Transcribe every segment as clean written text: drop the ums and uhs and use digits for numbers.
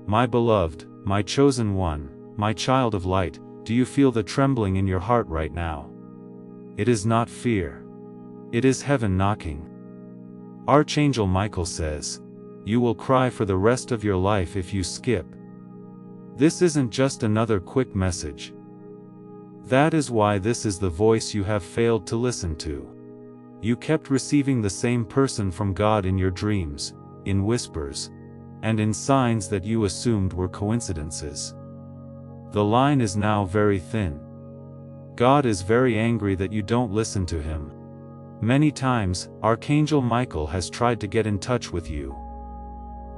My beloved, my chosen one, my child of light, do you feel the trembling in your heart right now? It is not fear. It is heaven knocking. Archangel Michael says, you will cry for the rest of your life if you skip. This isn't just another quick message. That is why this is the voice you have failed to listen to. You kept receiving the same person from God in your dreams, in whispers, and in signs that you assumed were coincidences. The line is now very thin. God is very angry that you don't listen to him. Many times, Archangel Michael has tried to get in touch with you.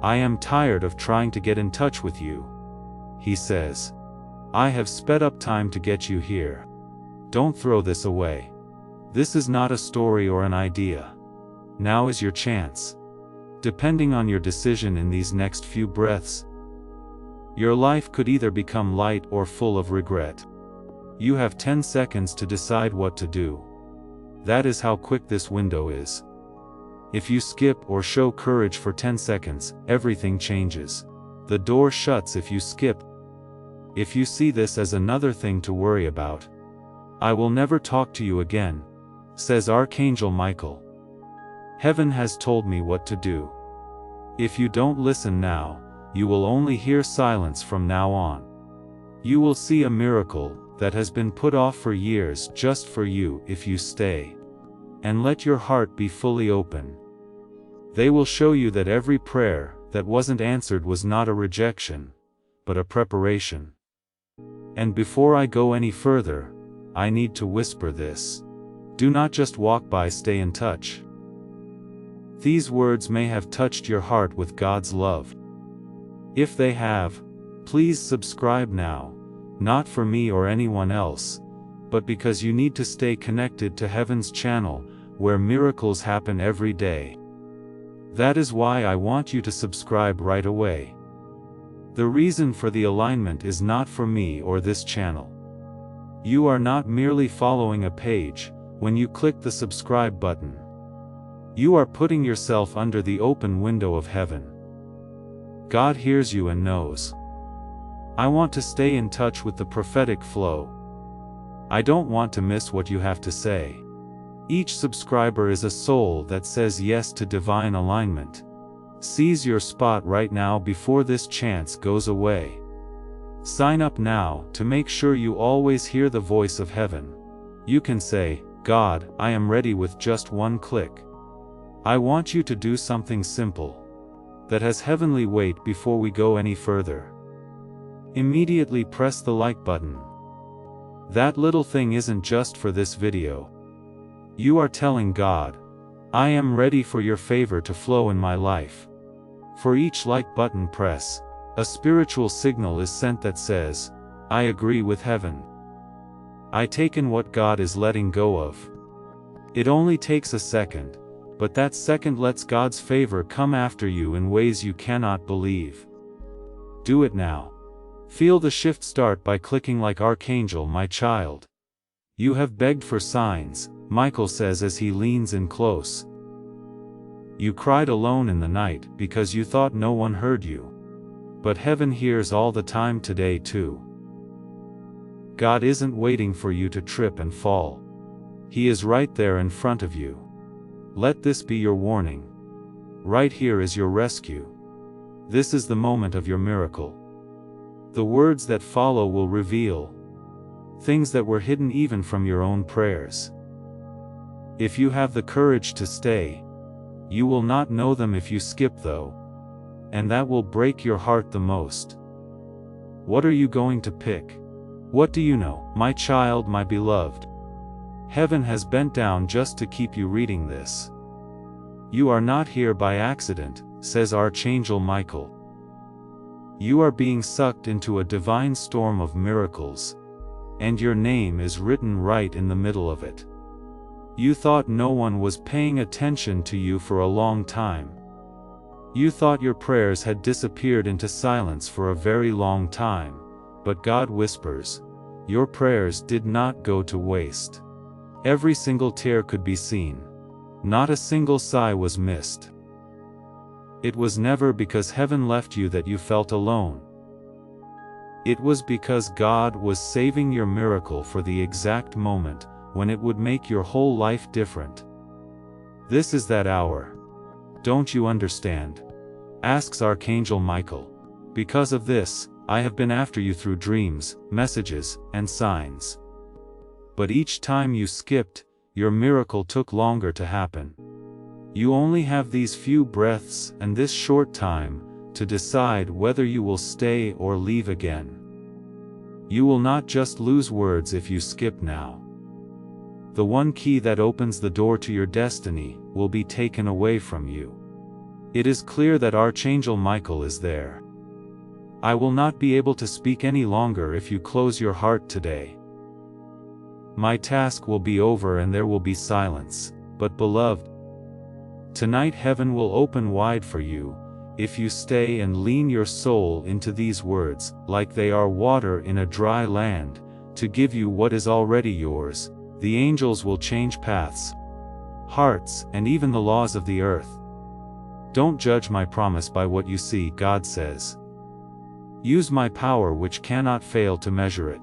I am tired of trying to get in touch with you, he says. I have sped up time to get you here. Don't throw this away. This is not a story or an idea. Now is your chance. Depending on your decision in these next few breaths, your life could either become light or full of regret. You have 10 seconds to decide what to do. That is how quick this window is. If you skip or show courage for 10 seconds, everything changes. The door shuts if you skip. If you see this as another thing to worry about, I will never talk to you again, says Archangel Michael. Heaven has told me what to do. If you don't listen now, you will only hear silence from now on. You will see a miracle that has been put off for years just for you if you stay. And let your heart be fully open. They will show you that every prayer that wasn't answered was not a rejection, but a preparation. And before I go any further, I need to whisper this. Do not just walk by, stay in touch. These words may have touched your heart with God's love. If they have, please subscribe now, not for me or anyone else, but because you need to stay connected to Heaven's channel, where miracles happen every day. That is why I want you to subscribe right away. The reason for the alignment is not for me or this channel. You are not merely following a page when you click the subscribe button. You are putting yourself under the open window of heaven. God hears you and knows. I want to stay in touch with the prophetic flow. I don't want to miss what you have to say. Each subscriber is a soul that says yes to divine alignment. Seize your spot right now before this chance goes away. Sign up now to make sure you always hear the voice of heaven. You can say, God, I am ready with just one click. I want you to do something simple that has heavenly weight before we go any further. Immediately press the like button. That little thing isn't just for this video. You are telling God, I am ready for your favor to flow in my life. For each like button press, a spiritual signal is sent that says, I agree with heaven. I take in what God is letting go of. It only takes a second, but that second lets God's favor come after you in ways you cannot believe. Do it now. Feel the shift start by clicking like Archangel, my child. You have begged for signs, Michael says as he leans in close. You cried alone in the night because you thought no one heard you. But heaven hears all the time today too. God isn't waiting for you to trip and fall. He is right there in front of you. Let this be your warning. Right here is your rescue. This is the moment of your miracle. The words that follow will reveal things that were hidden even from your own prayers. If you have the courage to stay, you will not know them if you skip though, and that will break your heart the most. What are you going to pick? What do you know, my child, my beloved? Heaven has bent down just to keep you reading this. You are not here by accident, says Archangel Michael. You are being sucked into a divine storm of miracles, and your name is written right in the middle of it. You thought no one was paying attention to you for a long time. You thought your prayers had disappeared into silence for a very long time, but God whispers, your prayers did not go to waste. Every single tear could be seen. Not a single sigh was missed. It was never because heaven left you that you felt alone. It was because God was saving your miracle for the exact moment when it would make your whole life different. This is that hour. Don't you understand? Asks Archangel Michael. Because of this, I have been after you through dreams, messages, and signs. But each time you skipped, your miracle took longer to happen. You only have these few breaths and this short time to decide whether you will stay or leave again. You will not just lose words if you skip now. The one key that opens the door to your destiny will be taken away from you. It is clear that Archangel Michael is there. I will not be able to speak any longer if you close your heart today. My task will be over and there will be silence, but beloved, tonight heaven will open wide for you, if you stay and lean your soul into these words, like they are water in a dry land, to give you what is already yours. The angels will change paths, hearts, and even the laws of the earth. Don't judge my promise by what you see, God says. Use my power which cannot fail to measure it.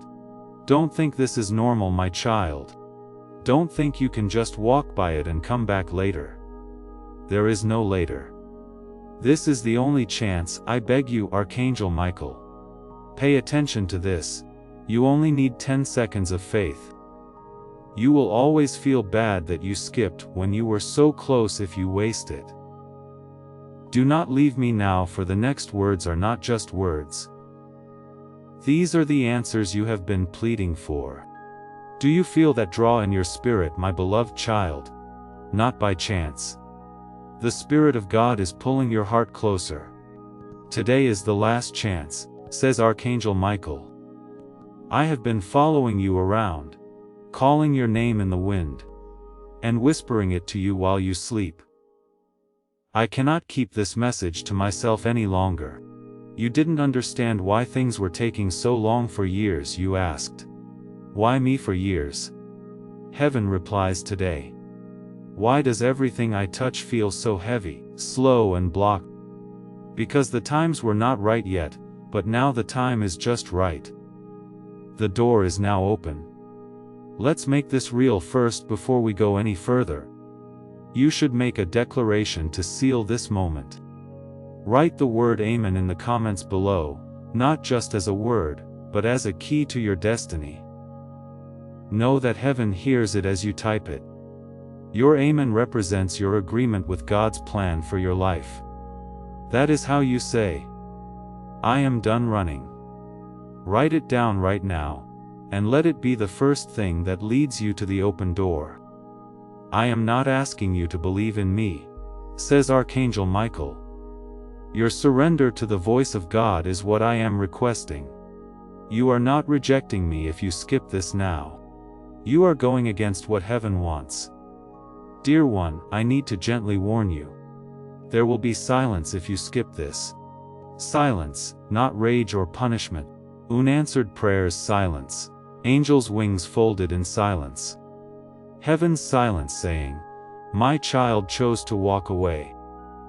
Don't think this is normal, my child. Don't think you can just walk by it and come back later. There is no later. This is the only chance. I beg you, Archangel Michael. Pay attention to this. You only need 10 seconds of faith. You will always feel bad that you skipped when you were so close if you waste it. Do not leave me now, for the next words are not just words. These are the answers you have been pleading for. Do you feel that draw in your spirit, my beloved child? Not by chance. The Spirit of God is pulling your heart closer. Today is the last chance, says Archangel Michael. I have been following you around, calling your name in the wind, and whispering it to you while you sleep. I cannot keep this message to myself any longer. You didn't understand why things were taking so long for years, you asked. Why me for years? Heaven replies today. Why does everything I touch feel so heavy, slow and blocked? Because the times were not right yet, but now the time is just right. The door is now open. Let's make this real first before we go any further. You should make a declaration to seal this moment. Write the word Amen in the comments below, not just as a word, but as a key to your destiny. Know that heaven hears it as you type it. Your Amen represents your agreement with God's plan for your life. That is how you say, I am done running. Write it down right now, and let it be the first thing that leads you to the open door. I am not asking you to believe in me, says Archangel Michael. Your surrender to the voice of God is what I am requesting. You are not rejecting me if you skip this now. You are going against what heaven wants. Dear one, I need to gently warn you. There will be silence if you skip this. Silence, not rage or punishment. Unanswered prayers, silence. Angels' wings folded in silence. Heaven's silence saying, my child chose to walk away.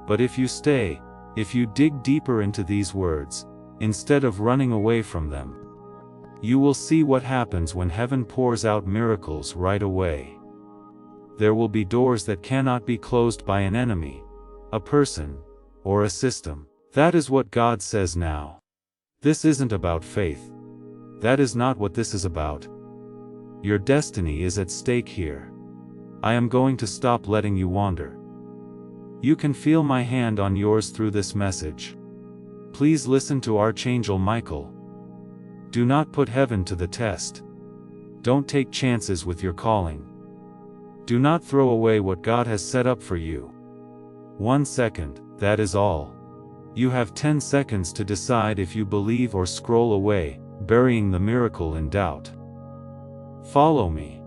But if you stay, if you dig deeper into these words, instead of running away from them, you will see what happens when heaven pours out miracles right away. There will be doors that cannot be closed by an enemy, a person, or a system. That is what God says now. This isn't about faith. That is not what this is about. Your destiny is at stake here. I am going to stop letting you wander. You can feel my hand on yours through this message. Please listen to Archangel Michael. Do not put heaven to the test. Don't take chances with your calling. Do not throw away what God has set up for you. 1 second, that is all. You have 10 seconds to decide if you believe or scroll away, burying the miracle in doubt. Follow me.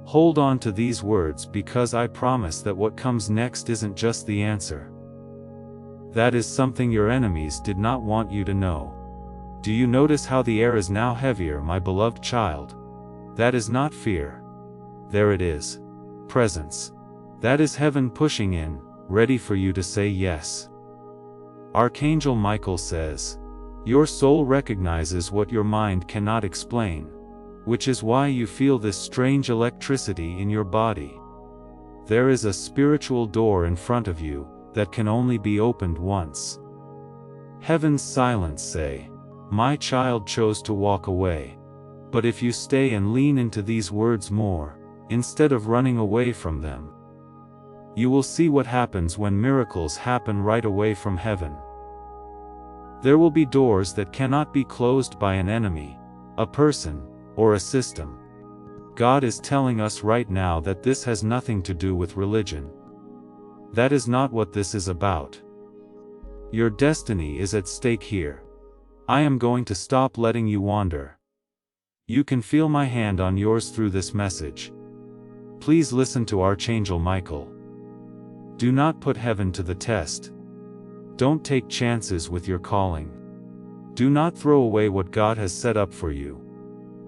Hold on to these words, because I promise that what comes next isn't just the answer. That is something your enemies did not want you to know. Do you notice how the air is now heavier, my beloved child? That is not fear. There it is. Presence. That is heaven pushing in, ready for you to say yes. Archangel Michael says, your soul recognizes what your mind cannot explain, which is why you feel this strange electricity in your body. There is a spiritual door in front of you that can only be opened once. Heaven's silence say, my child chose to walk away. But if you stay and lean into these words more, instead of running away from them, you will see what happens when miracles happen right away from heaven. There will be doors that cannot be closed by an enemy, a person, or a system. God is telling us right now that this has nothing to do with religion. That is not what this is about. Your destiny is at stake here. I am going to stop letting you wander. You can feel my hand on yours through this message. Please listen to Archangel Michael. Do not put heaven to the test. Don't take chances with your calling. Do not throw away what God has set up for you.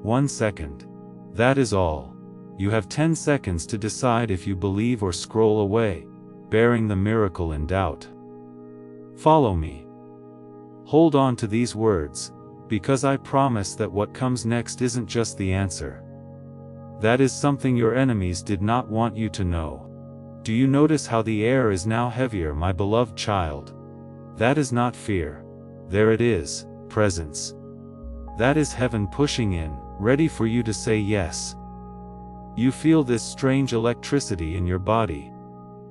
1 second. That is all. You have 10 seconds to decide if you believe or scroll away, bearing the miracle in doubt. Follow me. Hold on to these words, because I promise that what comes next isn't just the answer. That is something your enemies did not want you to know. Do you notice how the air is now heavier, my beloved child? That is not fear. There it is, presence. That is heaven pushing in, ready for you to say yes. You feel this strange electricity in your body,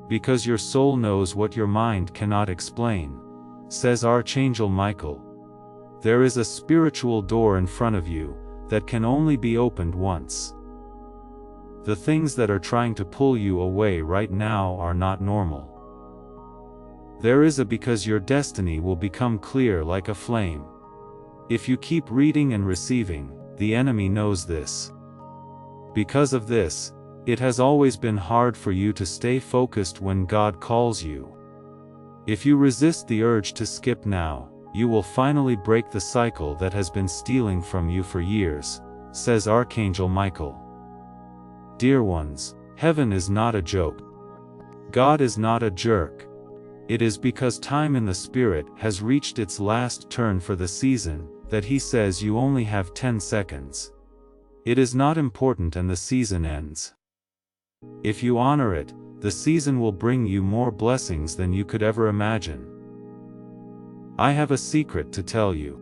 because your soul knows what your mind cannot explain, says Archangel Michael. There is a spiritual door in front of you that can only be opened once. The things that are trying to pull you away right now are not normal. There is a because your destiny will become clear like a flame. If you keep reading and receiving, the enemy knows this. Because of this, it has always been hard for you to stay focused when God calls you. If you resist the urge to skip now, you will finally break the cycle that has been stealing from you for years, says Archangel Michael. Dear ones, heaven is not a joke. God is not a jerk. It is because time in the Spirit has reached its last turn for the season that He says you only have 10 seconds. It is not important and the season ends. If you honor it, the season will bring you more blessings than you could ever imagine. I have a secret to tell you.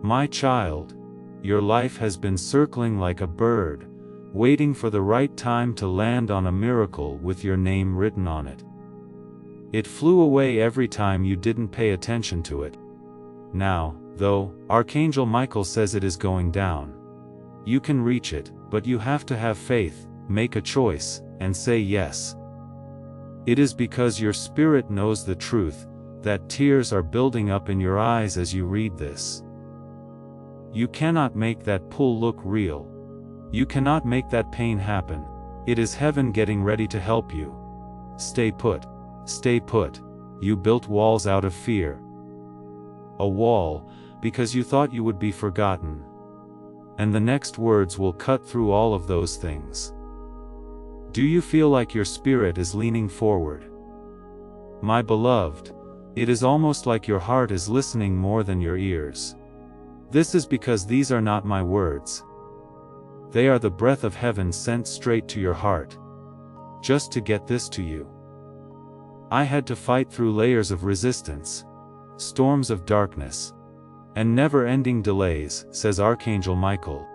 My child, your life has been circling like a bird, waiting for the right time to land on a miracle with your name written on it. It flew away every time you didn't pay attention to it. Now, though, Archangel Michael says it is going down. You can reach it, but you have to have faith, make a choice, and say yes. It is because your spirit knows the truth that tears are building up in your eyes as you read this. You cannot make that pull look real. You cannot make that pain happen. It is heaven getting ready to help you. Stay put. Stay put. You built walls out of fear. A wall, because you thought you would be forgotten. And the next words will cut through all of those things. Do you feel like your spirit is leaning forward? My beloved, it is almost like your heart is listening more than your ears. This is because these are not my words. They are the breath of heaven sent straight to your heart. Just to get this to you. I had to fight through layers of resistance, storms of darkness, and never-ending delays, says Archangel Michael.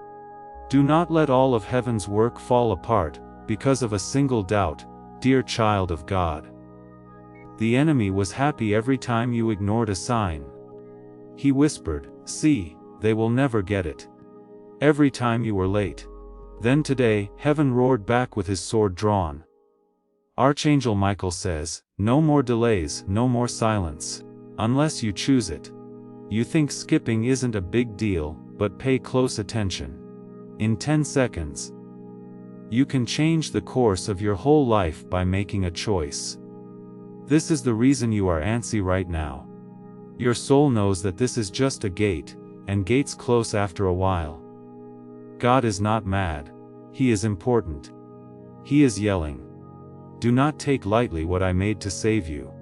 Do not let all of heaven's work fall apart because of a single doubt, dear child of God. The enemy was happy every time you ignored a sign. He whispered, "See, they will never get it." Every time you were late. Then today, heaven roared back with his sword drawn. Archangel Michael says, no more delays, no more silence. Unless you choose it. You think skipping isn't a big deal, but pay close attention. In 10 seconds, you can change the course of your whole life by making a choice. This is the reason you are antsy right now. Your soul knows that this is just a gate, and gates close after a while. God is not mad. He is important. He is yelling. Do not take lightly what I made to save you.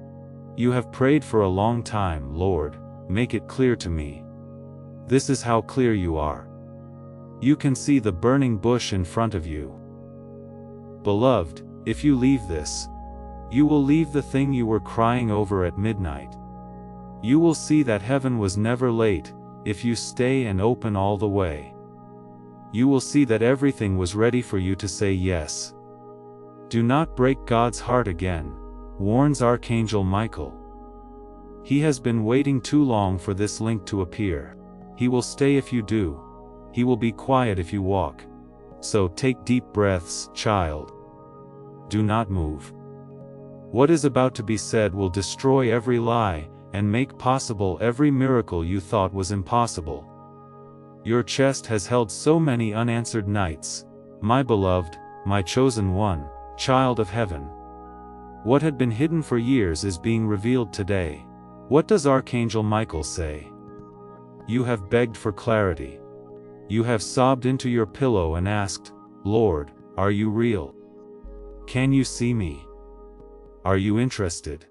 You have prayed for a long time, Lord, make it clear to me. This is how clear you are. You can see the burning bush in front of you. Beloved, if you leave this, you will leave the thing you were crying over at midnight. You will see that heaven was never late, if you stay and open all the way. You will see that everything was ready for you to say yes. Do not break God's heart again, warns Archangel Michael. He has been waiting too long for this link to appear. He will stay if you do. He will be quiet if you walk. So take deep breaths, child. Do not move. What is about to be said will destroy every lie, and make possible every miracle you thought was impossible. Your chest has held so many unanswered nights, my beloved, my chosen one, child of heaven. What had been hidden for years is being revealed today. What does Archangel Michael say? You have begged for clarity. You have sobbed into your pillow and asked, Lord, are you real? Can you see me? Are you interested?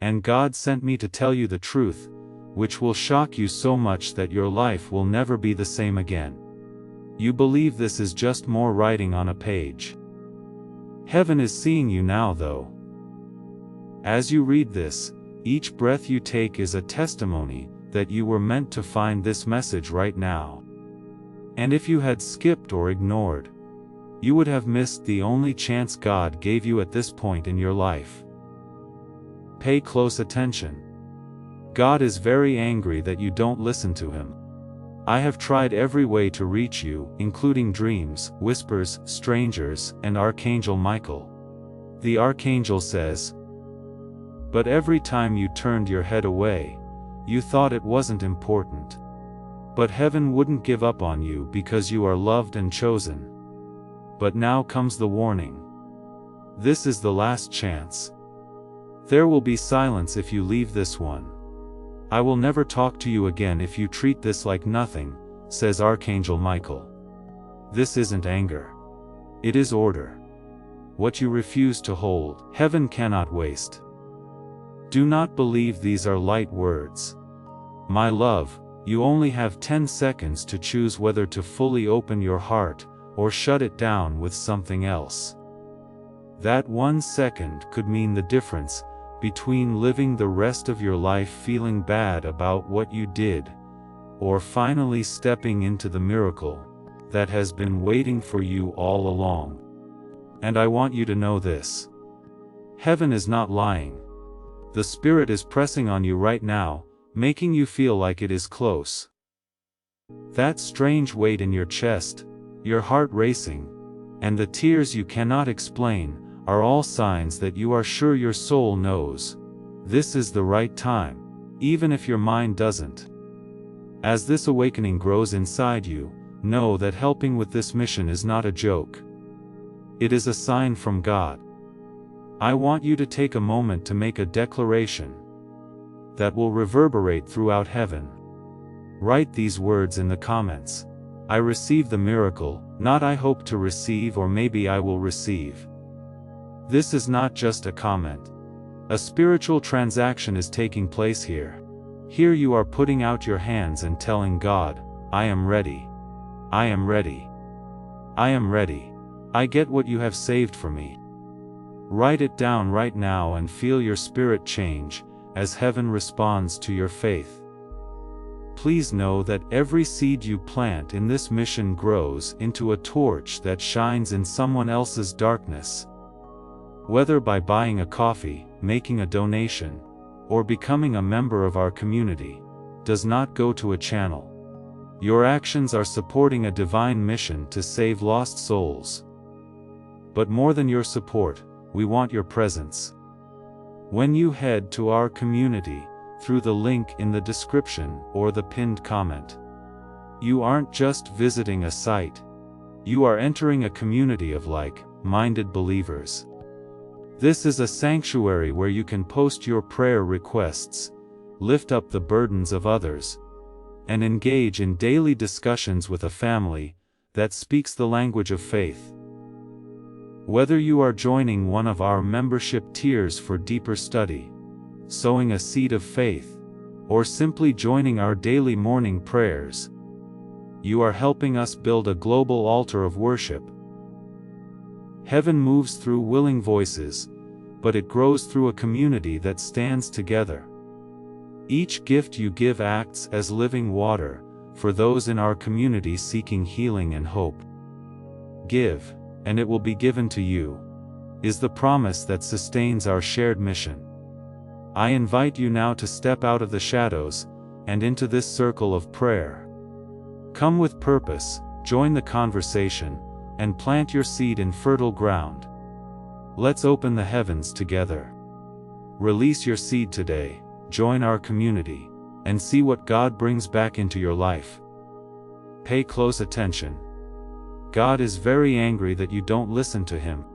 And God sent me to tell you the truth, which will shock you so much that your life will never be the same again. You believe this is just more writing on a page. Heaven is seeing you now, though. As you read this, each breath you take is a testimony that you were meant to find this message right now. And if you had skipped or ignored, you would have missed the only chance God gave you at this point in your life. Pay close attention. God is very angry that you don't listen to Him. I have tried every way to reach you, including dreams, whispers, strangers, and Archangel Michael. The Archangel says, but every time you turned your head away, you thought it wasn't important. But heaven wouldn't give up on you because you are loved and chosen. But now comes the warning. This is the last chance. There will be silence if you leave this one. I will never talk to you again if you treat this like nothing, says Archangel Michael. This isn't anger. It is order. What you refuse to hold, heaven cannot waste. Do not believe these are light words. My love, you only have 10 seconds to choose whether to fully open your heart, or shut it down with something else. That 1 second could mean the difference between living the rest of your life feeling bad about what you did, or finally stepping into the miracle that has been waiting for you all along. And I want you to know this. Heaven is not lying. The Spirit is pressing on you right now, making you feel like it is close. That strange weight in your chest, your heart racing, and the tears you cannot explain, are all signs that you are sure your soul knows. This is the right time, even if your mind doesn't. As this awakening grows inside you, know that helping with this mission is not a joke. It is a sign from God. I want you to take a moment to make a declaration that will reverberate throughout heaven. Write these words in the comments. I receive the miracle, not I hope to receive or maybe I will receive. This is not just a comment. A spiritual transaction is taking place here. Here you are putting out your hands and telling God, I am ready. I am ready. I am ready. I get what you have saved for me. Write it down right now and feel your spirit change, as heaven responds to your faith. Please know that every seed you plant in this mission grows into a torch that shines in someone else's darkness. Whether by buying a coffee, making a donation, or becoming a member of our community, does not go to a channel. Your actions are supporting a divine mission to save lost souls. But more than your support, we want your presence. When you head to our community, through the link in the description or the pinned comment, you aren't just visiting a site. You are entering a community of like-minded believers. This is a sanctuary where you can post your prayer requests, lift up the burdens of others, and engage in daily discussions with a family that speaks the language of faith. Whether you are joining one of our membership tiers for deeper study, sowing a seed of faith, or simply joining our daily morning prayers, you are helping us build a global altar of worship. Heaven moves through willing voices, but it grows through a community that stands together. Each gift you give acts as living water for those in our community seeking healing and hope. Give, and it will be given to you, is the promise that sustains our shared mission. I invite you now to step out of the shadows and into this circle of prayer. Come with purpose, join the conversation, and plant your seed in fertile ground. Let's open the heavens together. Release your seed today, join our community, and see what God brings back into your life. Pay close attention. God is very angry that you don't listen to Him.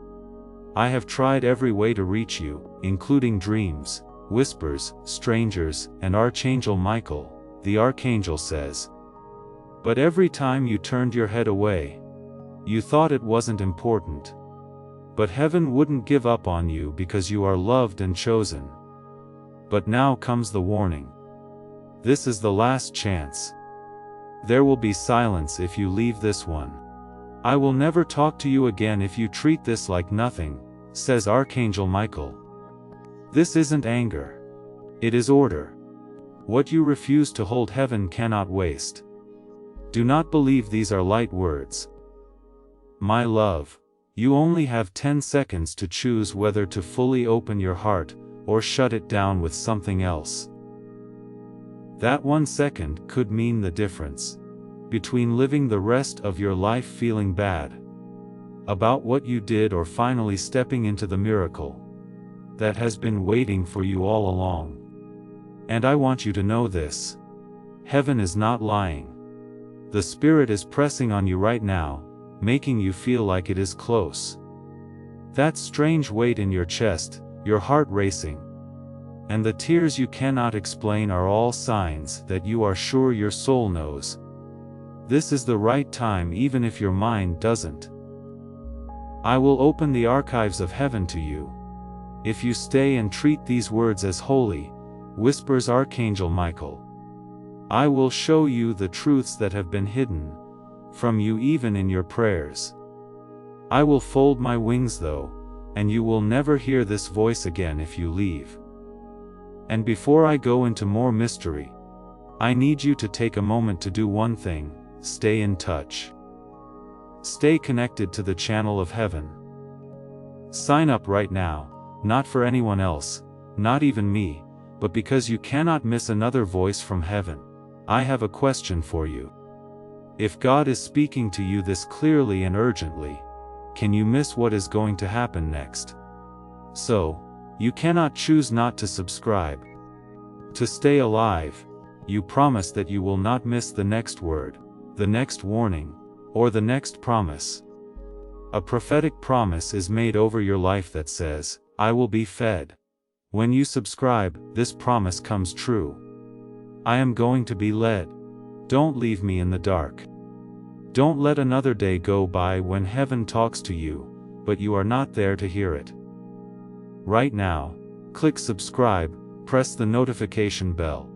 I have tried every way to reach you, including dreams, whispers, strangers, and Archangel Michael, the Archangel says. But every time you turned your head away, you thought it wasn't important. But heaven wouldn't give up on you because you are loved and chosen. But now comes the warning. This is the last chance. There will be silence if you leave this one. I will never talk to you again if you treat this like nothing, says Archangel Michael. This isn't anger. It is order. What you refuse to hold, heaven cannot waste. Do not believe these are light words. My love, you only have 10 seconds to choose whether to fully open your heart or shut it down with something else. That 1 second could mean the difference between living the rest of your life feeling bad about what you did or finally stepping into the miracle that has been waiting for you all along. And I want you to know this. Heaven is not lying. The Spirit is pressing on you right now, making you feel like it is close. That strange weight in your chest, your heart racing, and the tears you cannot explain are all signs that you are sure your soul knows. This is the right time even if your mind doesn't. I will open the archives of heaven to you. If you stay and treat these words as holy, whispers Archangel Michael, I will show you the truths that have been hidden from you even in your prayers. I will fold my wings though, and you will never hear this voice again if you leave. And before I go into more mystery, I need you to take a moment to do one thing: stay in touch. Stay connected to the channel of heaven. Sign up right now, not for anyone else, not even me, but because you cannot miss another voice from heaven. I have a question for you. If God is speaking to you this clearly and urgently, can you miss what is going to happen next? So, you cannot choose not to subscribe. To stay alive, you promise that you will not miss the next word, the next warning, or the next promise. A prophetic promise is made over your life that says, I will be fed. When you subscribe, this promise comes true. I am going to be led. Don't leave me in the dark. Don't let another day go by when heaven talks to you, but you are not there to hear it. Right now, click subscribe, press the notification bell,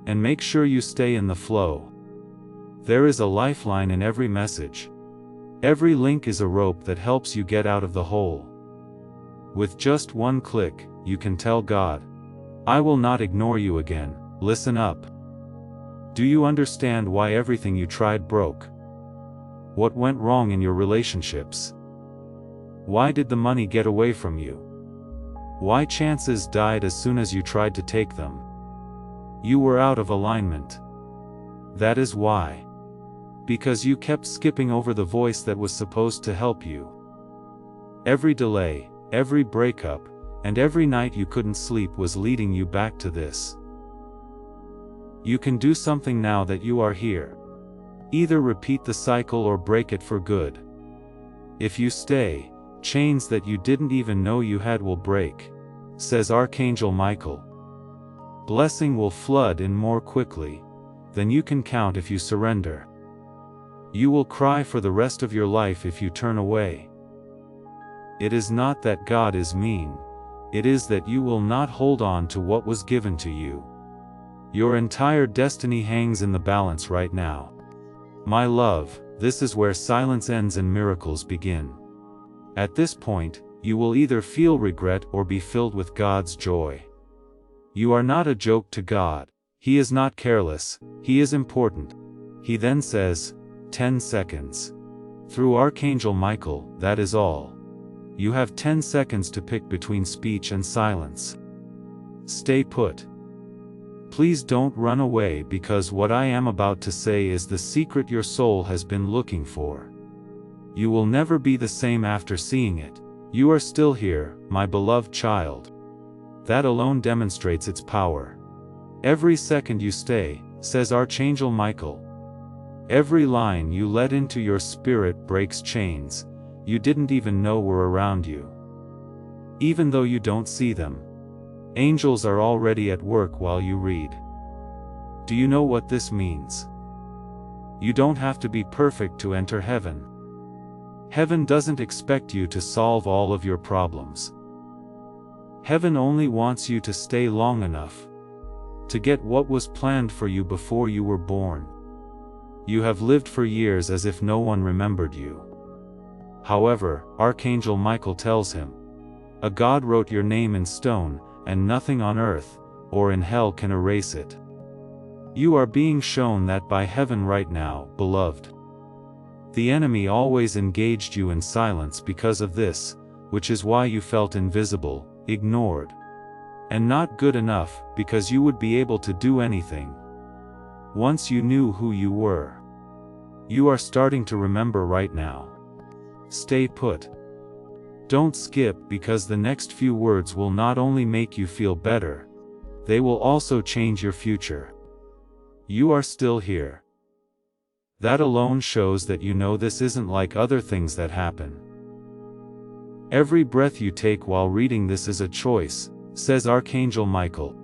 and make sure you stay in the flow. There is a lifeline in every message. Every link is a rope that helps you get out of the hole. With just one click, you can tell God, I will not ignore you again. Listen up. Do you understand why everything you tried broke? What went wrong in your relationships? Why did the money get away from you? Why chances died as soon as you tried to take them? You were out of alignment. That is why. Because you kept skipping over the voice that was supposed to help you. Every delay, every breakup, and every night you couldn't sleep was leading you back to this. You can do something now that you are here. Either repeat the cycle or break it for good. If you stay, chains that you didn't even know you had will break, says Archangel Michael. Blessing will flood in more quickly than you can count if you surrender. You will cry for the rest of your life if you turn away. It is not that God is mean, it is that you will not hold on to what was given to you. Your entire destiny hangs in the balance right now. My love, this is where silence ends and miracles begin. At this point, you will either feel regret or be filled with God's joy. You are not a joke to God. He is not careless, He is important. He then says, 10 seconds. Through Archangel Michael, that is all. You have 10 seconds to pick between speech and silence. Stay put. Please don't run away, because what I am about to say is the secret your soul has been looking for. You will never be the same after seeing it. You are still here, my beloved child. That alone demonstrates its power. Every second you stay, says Archangel Michael. Every line you let into your spirit breaks chains you didn't even know were around you. Even though you don't see them, angels are already at work while you read. Do you know what this means? You don't have to be perfect to enter heaven. Heaven doesn't expect you to solve all of your problems. Heaven only wants you to stay long enough to get what was planned for you before you were born. You have lived for years as if no one remembered you. However, Archangel Michael tells him, a God wrote your name in stone, and nothing on earth or in hell can erase it. You are being shown that by heaven right now, beloved. The enemy always engaged you in silence because of this, which is why you felt invisible, ignored, and not good enough, because you would be able to do anything. Once you knew who you were. You are starting to remember right now. Stay put. Don't skip, because the next few words will not only make you feel better, they will also change your future. You are still here. That alone shows that you know this isn't like other things that happen. Every breath you take while reading this is a choice, says Archangel Michael.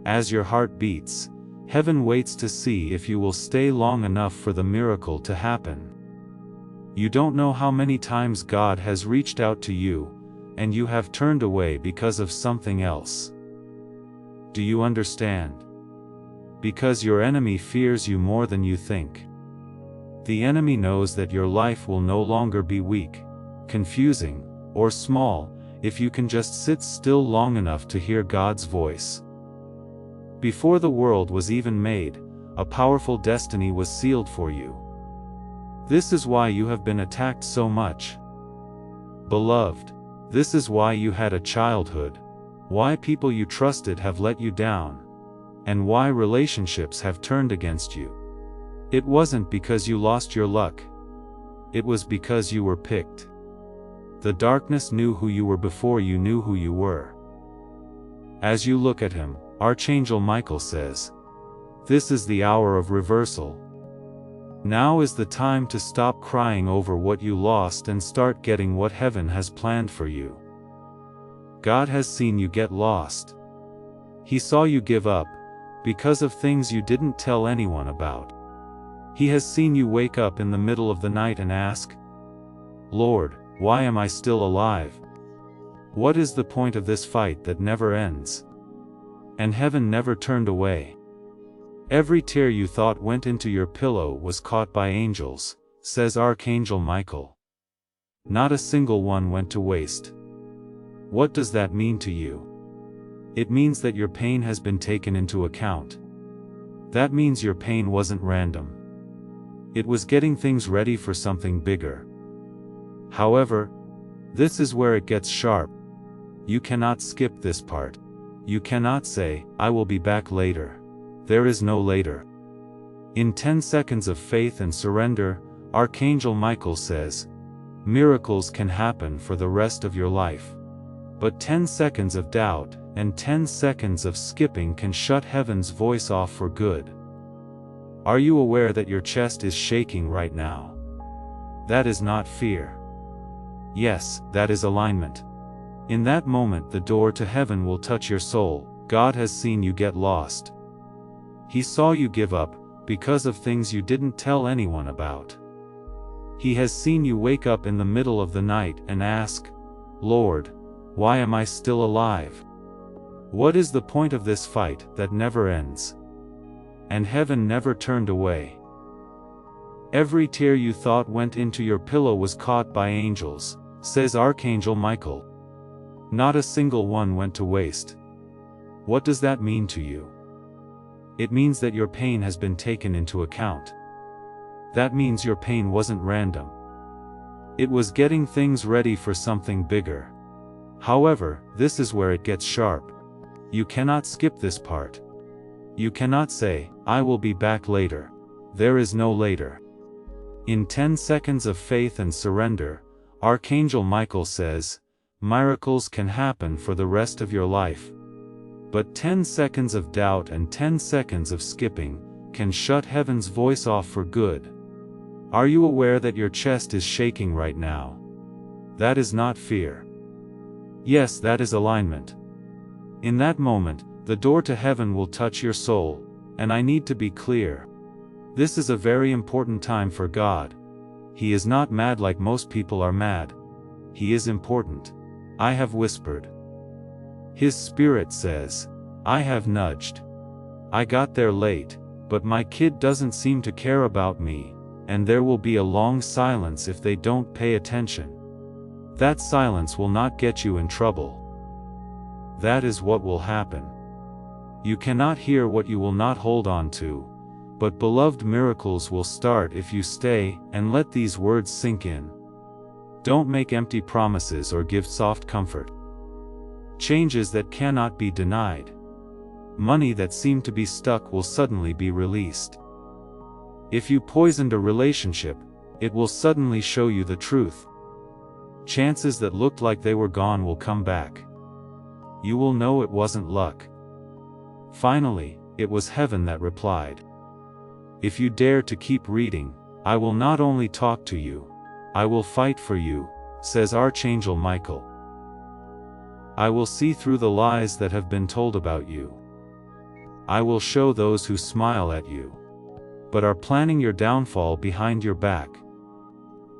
As your heart beats, heaven waits to see if you will stay long enough for the miracle to happen. You don't know how many times God has reached out to you, and you have turned away because of something else. Do you understand? Because your enemy fears you more than you think. The enemy knows that your life will no longer be weak, confusing, or small, if you can just sit still long enough to hear God's voice. Before the world was even made, a powerful destiny was sealed for you. This is why you have been attacked so much. Beloved, this is why you had a childhood, why people you trusted have let you down, and why relationships have turned against you. It wasn't because you lost your luck. It was because you were picked. The darkness knew who you were before you knew who you were. As you look at him, Archangel Michael says, this is the hour of reversal. Now is the time to stop crying over what you lost and start getting what heaven has planned for you. God has seen you get lost. He saw you give up, because of things you didn't tell anyone about. He has seen you wake up in the middle of the night and ask, Lord, why am I still alive? What is the point of this fight that never ends? And heaven never turned away. Every tear you thought went into your pillow was caught by angels, says Archangel Michael. Not a single one went to waste. What does that mean to you? It means that your pain has been taken into account. That means your pain wasn't random. It was getting things ready for something bigger. However, this is where it gets sharp. You cannot skip this part. You cannot say, I will be back later. There is no later. In 10 seconds of faith and surrender, Archangel Michael says, miracles can happen for the rest of your life. But 10 seconds of doubt, and 10 seconds of skipping can shut heaven's voice off for good. Are you aware that your chest is shaking right now? That is not fear. Yes, that is alignment. In that moment the door to heaven will touch your soul. God has seen you get lost. He saw you give up, because of things you didn't tell anyone about. He has seen you wake up in the middle of the night and ask, Lord, Why am I still alive? What is the point of this fight that never ends? And heaven never turned away. Every tear you thought went into your pillow was caught by angels, says Archangel Michael. Not a single one went to waste. What does that mean to you? It means that your pain has been taken into account. That means your pain wasn't random. It was getting things ready for something bigger. However, this is where it gets sharp. You cannot skip this part. You cannot say, "I will be back later." There is no later. In 10 seconds of faith and surrender, Archangel Michael says, miracles can happen for the rest of your life. But 10 seconds of doubt and 10 seconds of skipping can shut heaven's voice off for good. Are you aware that your chest is shaking right now? That is not fear. Yes, that is alignment. In that moment, the door to heaven will touch your soul, and I need to be clear. This is a very important time for God. He is not mad like most people are mad. He is important. I have whispered. His spirit says, I have nudged. I got there late, but my kid doesn't seem to care about me, and there will be a long silence if they don't pay attention. That silence will not get you in trouble. That is what will happen. You cannot hear what you will not hold on to, but beloved, miracles will start if you stay and let these words sink in. Don't make empty promises or give soft comfort. Changes that cannot be denied. Money that seemed to be stuck will suddenly be released. If you poisoned a relationship, it will suddenly show you the truth. Chances that looked like they were gone will come back. You will know it wasn't luck. Finally, it was heaven that replied. If you dare to keep reading, I will not only talk to you, I will fight for you, says Archangel Michael. I will see through the lies that have been told about you. I will show those who smile at you, but are planning your downfall behind your back.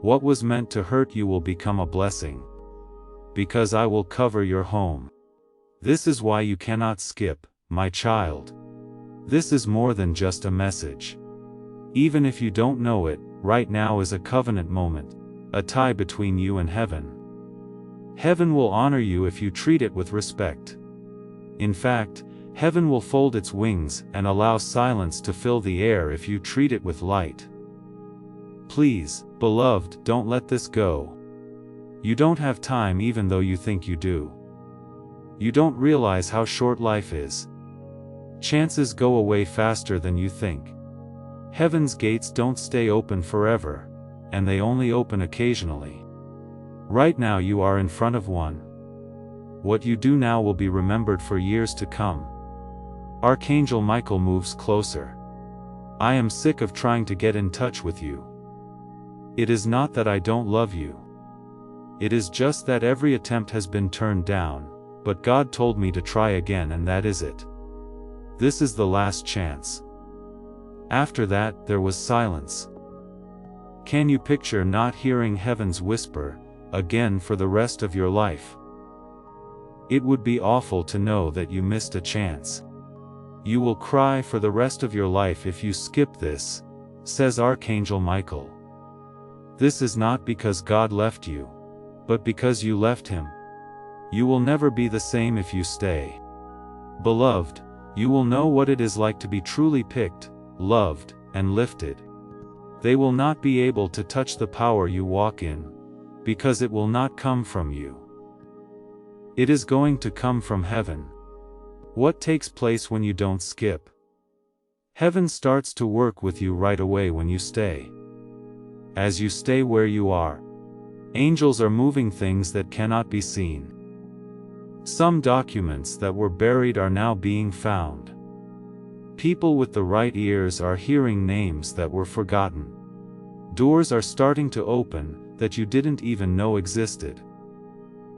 What was meant to hurt you will become a blessing, because I will cover your home. This is why you cannot skip, my child. This is more than just a message. Even if you don't know it, right now is a covenant moment, a tie between you and heaven. Heaven will honor you if you treat it with respect. In fact, heaven will fold its wings and allow silence to fill the air if you treat it with light. Please, beloved, don't let this go. You don't have time even though you think you do. You don't realize how short life is. Chances go away faster than you think. Heaven's gates don't stay open forever, and they only open occasionally. Right now you are in front of one. What you do now will be remembered for years to come. Archangel Michael moves closer. I am sick of trying to get in touch with you. It is not that I don't love you. It is just that every attempt has been turned down, but God told me to try again, and that is it. This is the last chance. After that, there was silence. Can you picture not hearing heaven's whisper again for the rest of your life? It would be awful to know that you missed a chance. You will cry for the rest of your life if you skip this, says Archangel Michael. This is not because God left you, but because you left him. You will never be the same if you stay. Beloved, you will know what it is like to be truly picked, loved, and lifted. They will not be able to touch the power you walk in, because it will not come from you. It is going to come from heaven. What takes place when you don't skip? Heaven starts to work with you right away when you stay. As you stay where you are, angels are moving things that cannot be seen. Some documents that were buried are now being found. People with the right ears are hearing names that were forgotten. Doors are starting to open that you didn't even know existed.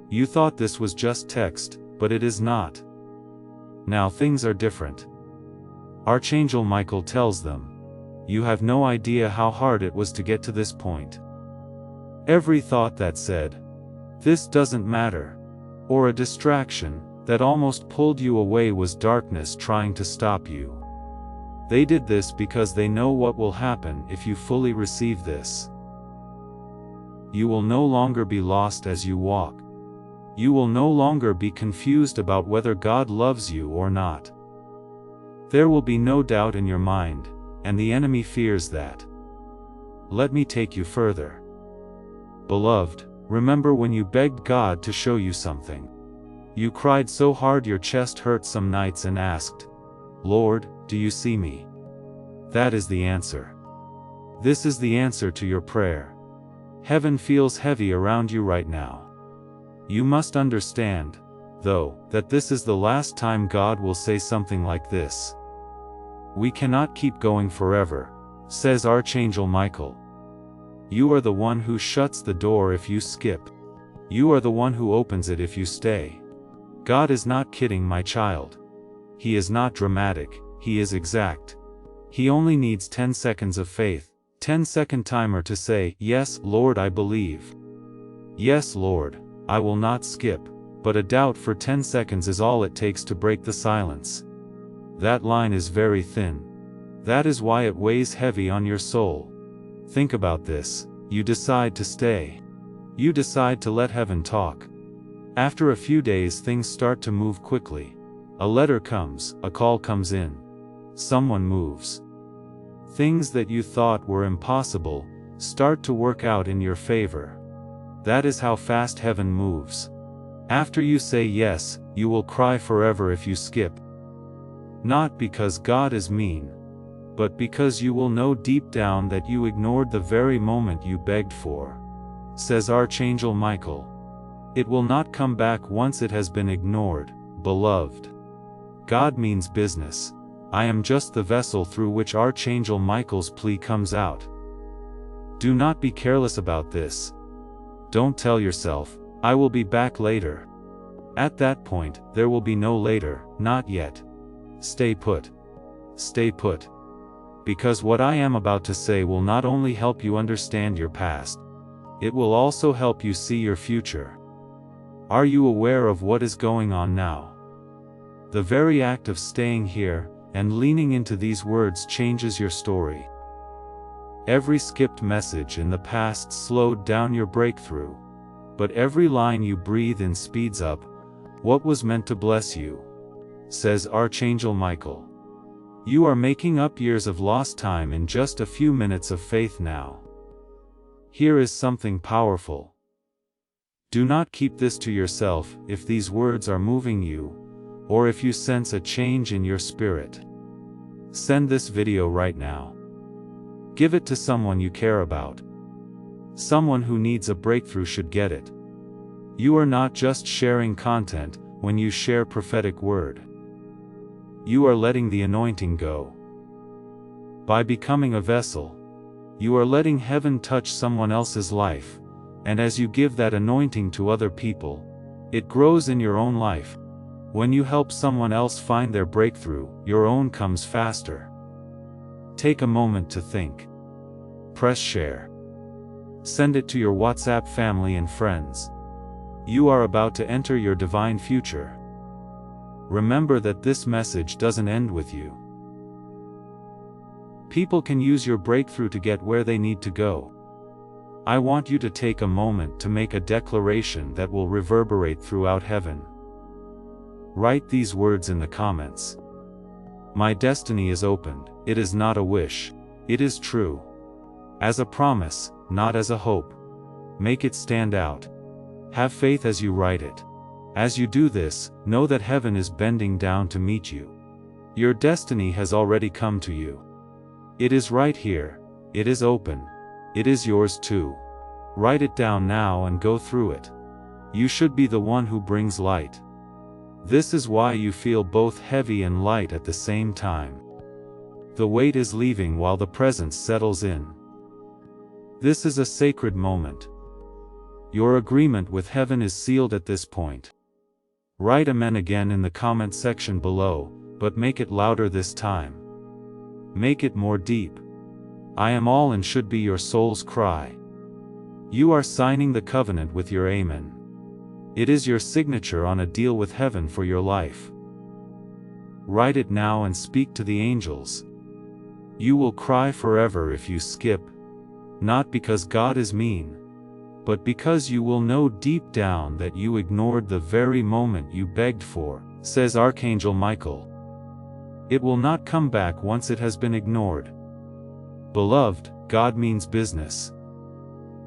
You thought this was just text, but it is not. Now things are different. Archangel Michael tells them, you have no idea how hard it was to get to this point. Every thought that said, this doesn't matter, or a distraction that almost pulled you away was darkness trying to stop you. They did this because they know what will happen if you fully receive this. You will no longer be lost as you walk. You will no longer be confused about whether God loves you or not. There will be no doubt in your mind, and the enemy fears that. Let me take you further. Beloved, remember when you begged God to show you something. You cried so hard your chest hurt some nights and asked, "Lord, do you see me?" That is the answer. This is the answer to your prayer. Heaven feels heavy around you right now. You must understand, though, that this is the last time God will say something like this. We cannot keep going forever, says Archangel Michael. You are the one who shuts the door if you skip. You are the one who opens it if you stay. God is not kidding, my child. He is not dramatic, he is exact. He only needs 10 seconds of faith, 10-second timer to say, "Yes, Lord, I believe. Yes, Lord, I will not skip." But a doubt for 10 seconds is all it takes to break the silence. That line is very thin. That is why it weighs heavy on your soul. Think about this. You decide to stay. You decide to let heaven talk. After a few days, things start to move quickly. A letter comes, a call comes in. Someone moves. Things that you thought were impossible start to work out in your favor. That is how fast heaven moves. After you say yes, you will cry forever if you skip. Not because God is mean, but because you will know deep down that you ignored the very moment you begged for. Says Archangel Michael. It will not come back once it has been ignored, beloved. God means business. I am just the vessel through which Archangel Michael's plea comes out. Do not be careless about this. Don't tell yourself, "I will be back later." At that point, there will be no later, not yet. Stay put. Stay put. Because what I am about to say will not only help you understand your past, it will also help you see your future. Are you aware of what is going on now? The very act of staying here and leaning into these words changes your story. Every skipped message in the past slowed down your breakthrough, but every line you breathe in speeds up what was meant to bless you, says Archangel Michael. You are making up years of lost time in just a few minutes of faith now. Here is something powerful. Do not keep this to yourself if these words are moving you, or if you sense a change in your spirit. Send this video right now. Give it to someone you care about. Someone who needs a breakthrough should get it. You are not just sharing content when you share prophetic word. You are letting the anointing go. By becoming a vessel, you are letting heaven touch someone else's life, and as you give that anointing to other people, it grows in your own life. When you help someone else find their breakthrough, your own comes faster. Take a moment to think. Press share. Send it to your WhatsApp family and friends. You are about to enter your divine future. Remember that this message doesn't end with you. People can use your breakthrough to get where they need to go. I want you to take a moment to make a declaration that will reverberate throughout heaven. Write these words in the comments. My destiny is opened. It is not a wish. It is true. As a promise, not as a hope. Make it stand out. Have faith as you write it. As you do this, know that heaven is bending down to meet you. Your destiny has already come to you. It is right here. It is open. It is yours too. Write it down now and go through it. You should be the one who brings light. This is why you feel both heavy and light at the same time. The weight is leaving while the presence settles in. This is a sacred moment. Your agreement with heaven is sealed at this point. Write amen again in the comment section below, but make it louder this time. Make it more deep. I am all and should be your soul's cry. You are signing the covenant with your amen. It is your signature on a deal with heaven for your life. Write it now and speak to the angels. You will cry forever if you skip, not because God is mean, but because you will know deep down that you ignored the very moment you begged for, says Archangel Michael. It will not come back once it has been ignored. Beloved, God means business.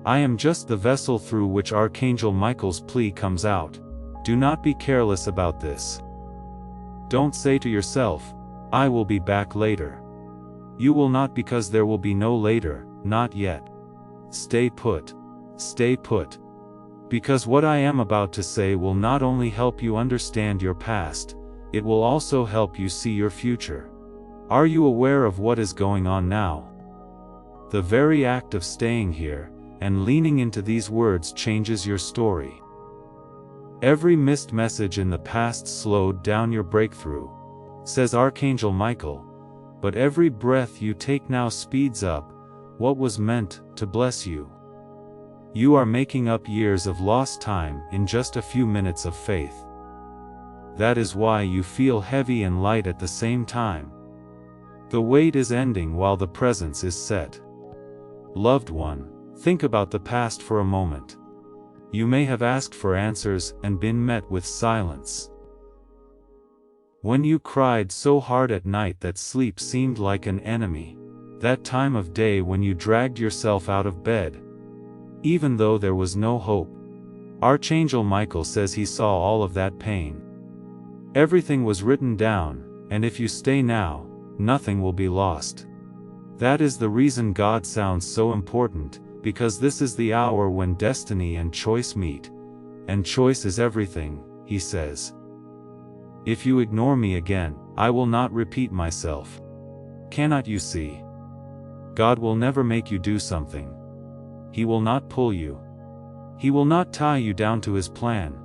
I am just the vessel through which Archangel Michael's plea comes out. Do not be careless about this. Don't say to yourself, I will be back later. You will not, because there will be no later, not yet. Stay put. Stay put. Because what I am about to say will not only help you understand your past, it will also help you see your future. Are you aware of what is going on now? The very act of staying here and leaning into these words changes your story. Every missed message in the past slowed down your breakthrough, says Archangel Michael, but every breath you take now speeds up what was meant to bless you. You are making up years of lost time in just a few minutes of faith. That is why you feel heavy and light at the same time. The wait is ending while the presence is set. Loved one, think about the past for a moment. You may have asked for answers and been met with silence. When you cried so hard at night that sleep seemed like an enemy, that time of day when you dragged yourself out of bed, even though there was no hope, Archangel Michael says he saw all of that pain. Everything was written down, and if you stay now, nothing will be lost. That is the reason God sounds so important, because this is the hour when destiny and choice meet, and choice is everything, he says. If you ignore me again, I will not repeat myself. Cannot you see? God will never make you do something. He will not pull you. He will not tie you down to his plan.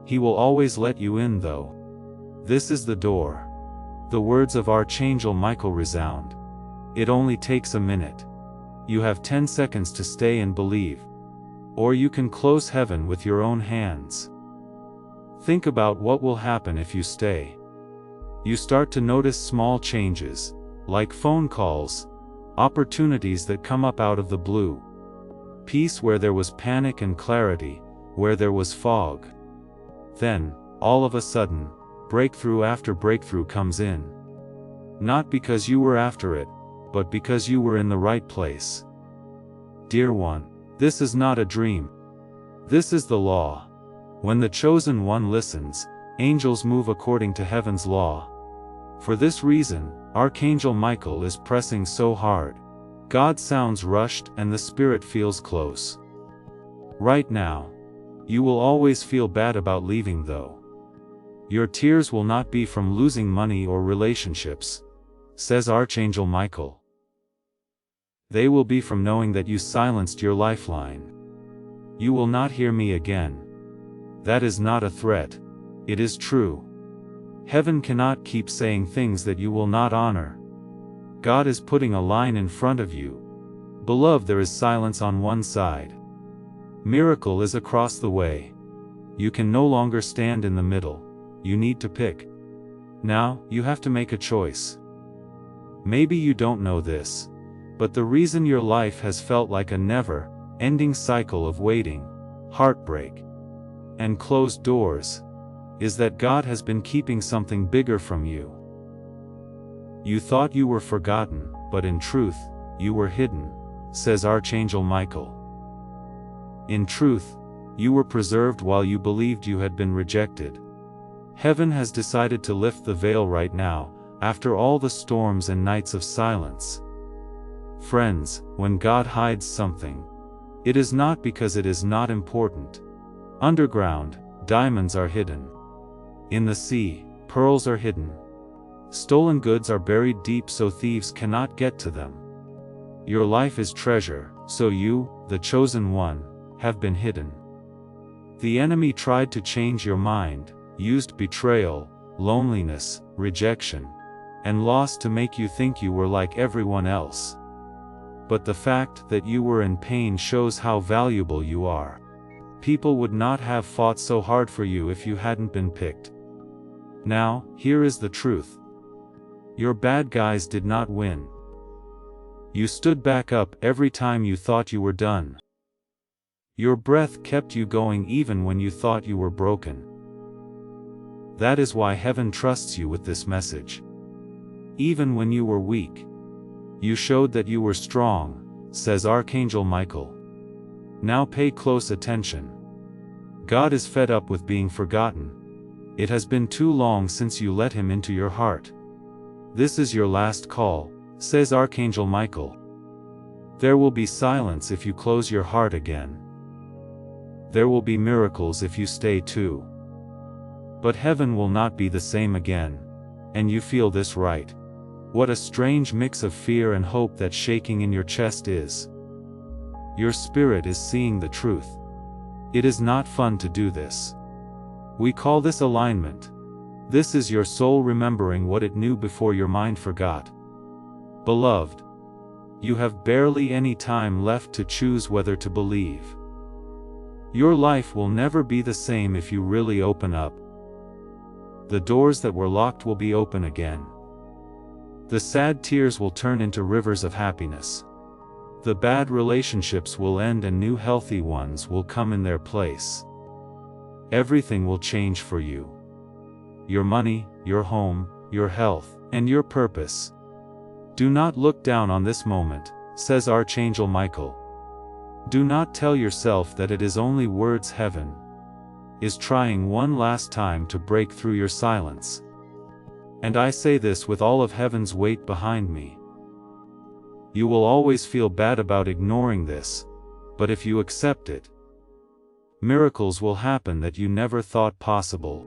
He will always let you in though. This is the door. The words of Archangel Michael resound. It only takes a minute. You have 10 seconds to stay and believe. Or you can close heaven with your own hands. Think about what will happen if you stay. You start to notice small changes, like phone calls, opportunities that come up out of the blue. Peace where there was panic and clarity where there was fog. Then, all of a sudden, breakthrough after breakthrough comes in. Not because you were after it, but because you were in the right place. Dear one, this is not a dream. This is the law. When the chosen one listens, angels move according to heaven's law. For this reason, Archangel Michael is pressing so hard. God sounds rushed and the spirit feels close. Right now, you will always feel bad about leaving though. Your tears will not be from losing money or relationships, says Archangel Michael. They will be from knowing that you silenced your lifeline. You will not hear me again. That is not a threat. It is true. Heaven cannot keep saying things that you will not honor. God is putting a line in front of you. Beloved, there is silence on one side. Miracle is across the way. You can no longer stand in the middle. You need to pick. Now, you have to make a choice. Maybe you don't know this, but the reason your life has felt like a never-ending cycle of waiting, heartbreak, and closed doors, is that God has been keeping something bigger from you. You thought you were forgotten, but in truth, you were hidden, says Archangel Michael. In truth, you were preserved while you believed you had been rejected. Heaven has decided to lift the veil right now, after all the storms and nights of silence. Friends, when God hides something, it is not because it is not important. Underground, diamonds are hidden. In the sea, pearls are hidden. Stolen goods are buried deep so thieves cannot get to them. Your life is treasure, so you, the chosen one, have been hidden. The enemy tried to change your mind, used betrayal, loneliness, rejection, and loss to make you think you were like everyone else. But the fact that you were in pain shows how valuable you are. people would not have fought so hard for you if you hadn't been picked. Now, here is the truth. Your bad guys did not win. You stood back up every time you thought you were done. Your breath kept you going even when you thought you were broken. That is why heaven trusts you with this message. Even when you were weak, you showed that you were strong, says Archangel Michael. Now pay close attention. God is fed up with being forgotten. It has been too long since you let him into your heart. This is your last call, says Archangel Michael. There will be silence if you close your heart again. There will be miracles if you stay too. But heaven will not be the same again. And you feel this, right? What a strange mix of fear and hope that shaking in your chest is. Your spirit is seeing the truth. It is not fun to do this. We call this alignment. This is your soul remembering what it knew before your mind forgot. Beloved, you have barely any time left to choose whether to believe. Your life will never be the same if you really open up. The doors that were locked will be open again. The sad tears will turn into rivers of happiness. The bad relationships will end and new healthy ones will come in their place. Everything will change for you. Your money, your home, your health, and your purpose. Do not look down on this moment, says Archangel Michael. Do not tell yourself that it is only words. Heaven is trying one last time to break through your silence. And I say this with all of heaven's weight behind me. You will always feel bad about ignoring this, but if you accept it, miracles will happen that you never thought possible.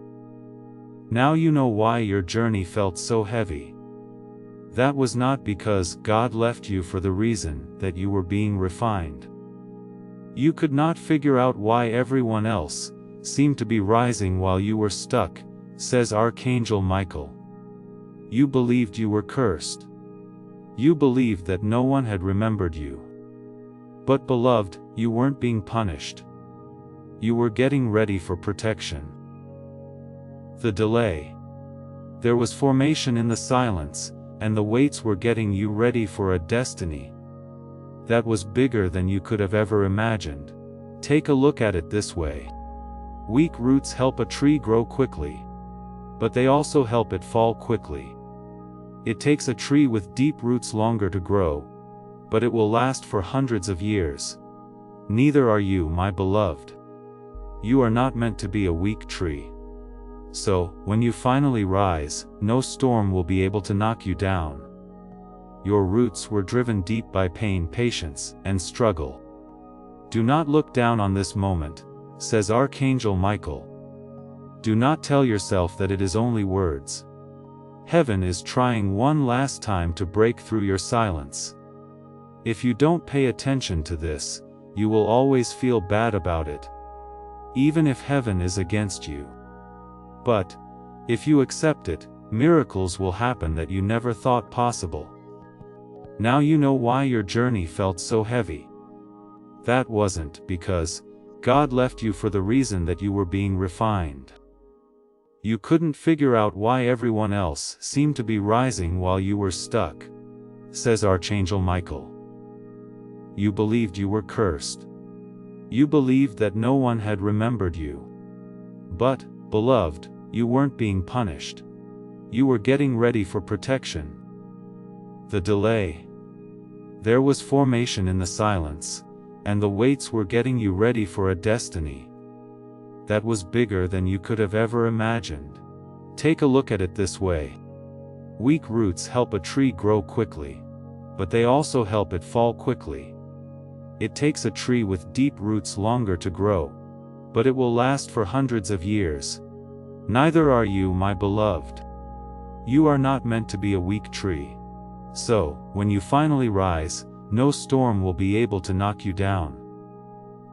Now you know why your journey felt so heavy. That was not because God left you for the reason that you were being refined. You could not figure out why everyone else seemed to be rising while you were stuck, says Archangel Michael. You believed you were cursed. You believed that no one had remembered you. But beloved, you weren't being punished. You were getting ready for protection. The delay. There was formation in the silence, and the weights were getting you ready for a destiny that was bigger than you could have ever imagined. Take a look at it this way. Weak roots help a tree grow quickly, but they also help it fall quickly. It takes a tree with deep roots longer to grow, but it will last for hundreds of years. Neither are you, my beloved. You are not meant to be a weak tree. So, when you finally rise, no storm will be able to knock you down. Your roots were driven deep by pain, patience, and struggle. Do not look down on this moment, says Archangel Michael. Do not tell yourself that it is only words. Heaven is trying one last time to break through your silence. If you don't pay attention to this, you will always feel bad about it, even if heaven is against you. But, if you accept it, miracles will happen that you never thought possible. Now you know why your journey felt so heavy. That wasn't because God left you for the reason that you were being refined. You couldn't figure out why everyone else seemed to be rising while you were stuck, says Archangel Michael. You believed you were cursed. You believed that no one had remembered you. But, beloved, you weren't being punished. You were getting ready for protection. The delay. There was formation in the silence, and the weights were getting you ready for a destiny that was bigger than you could have ever imagined. Take a look at it this way. Weak roots help a tree grow quickly, but they also help it fall quickly. It takes a tree with deep roots longer to grow, but it will last for hundreds of years. Neither are you, my beloved. You are not meant to be a weak tree. So, when you finally rise, no storm will be able to knock you down.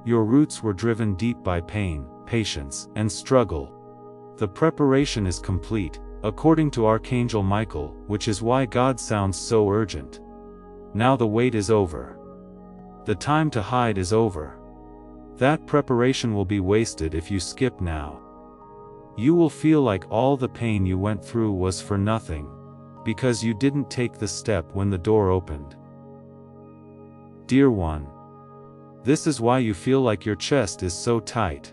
Your roots were driven deep by pain, patience, and struggle. The preparation is complete, according to Archangel Michael, which is why God sounds so urgent. Now the wait is over. The time to hide is over. That preparation will be wasted if you skip now. You will feel like all the pain you went through was for nothing, because you didn't take the step when the door opened. Dear one, this is why you feel like your chest is so tight.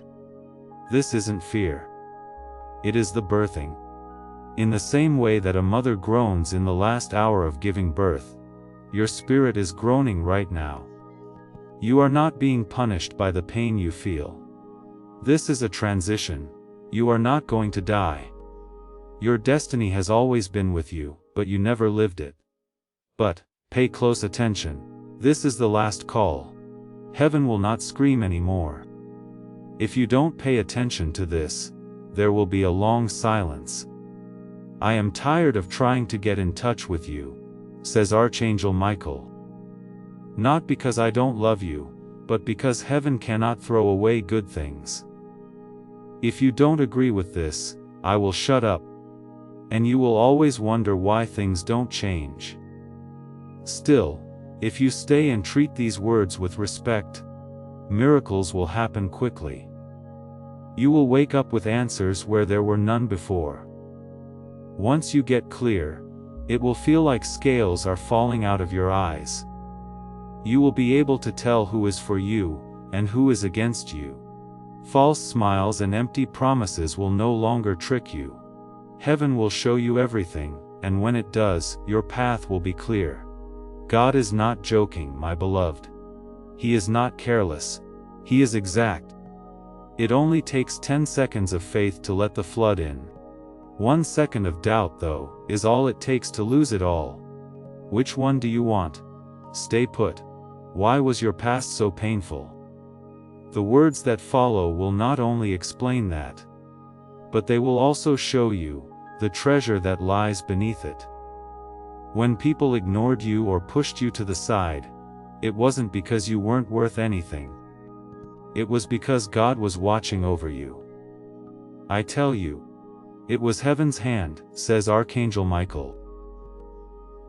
This isn't fear. It is the birthing. In the same way that a mother groans in the last hour of giving birth, your spirit is groaning right now. You are not being punished by the pain you feel. This is a transition. You are not going to die. Your destiny has always been with you, but you never lived it. But, pay close attention. This is the last call. Heaven will not scream anymore. If you don't pay attention to this, there will be a long silence. I am tired of trying to get in touch with you, says Archangel Michael. Not because I don't love you, but because heaven cannot throw away good things. If you don't agree with this, I will shut up. And you will always wonder why things don't change. Still, if you stay and treat these words with respect, miracles will happen quickly. You will wake up with answers where there were none before. Once you get clear, it will feel like scales are falling out of your eyes. You will be able to tell who is for you, and who is against you. False smiles and empty promises will no longer trick you. Heaven will show you everything, and when it does, your path will be clear. God is not joking, my beloved. He is not careless. He is exact. It only takes 10 seconds of faith to let the flood in. 1 second of doubt, though, is all it takes to lose it all. Which one do you want? Stay put. Why was your past so painful? The words that follow will not only explain that, but they will also show you the treasure that lies beneath it. When people ignored you or pushed you to the side, it wasn't because you weren't worth anything. It was because God was watching over you. I tell you, it was heaven's hand, says Archangel Michael.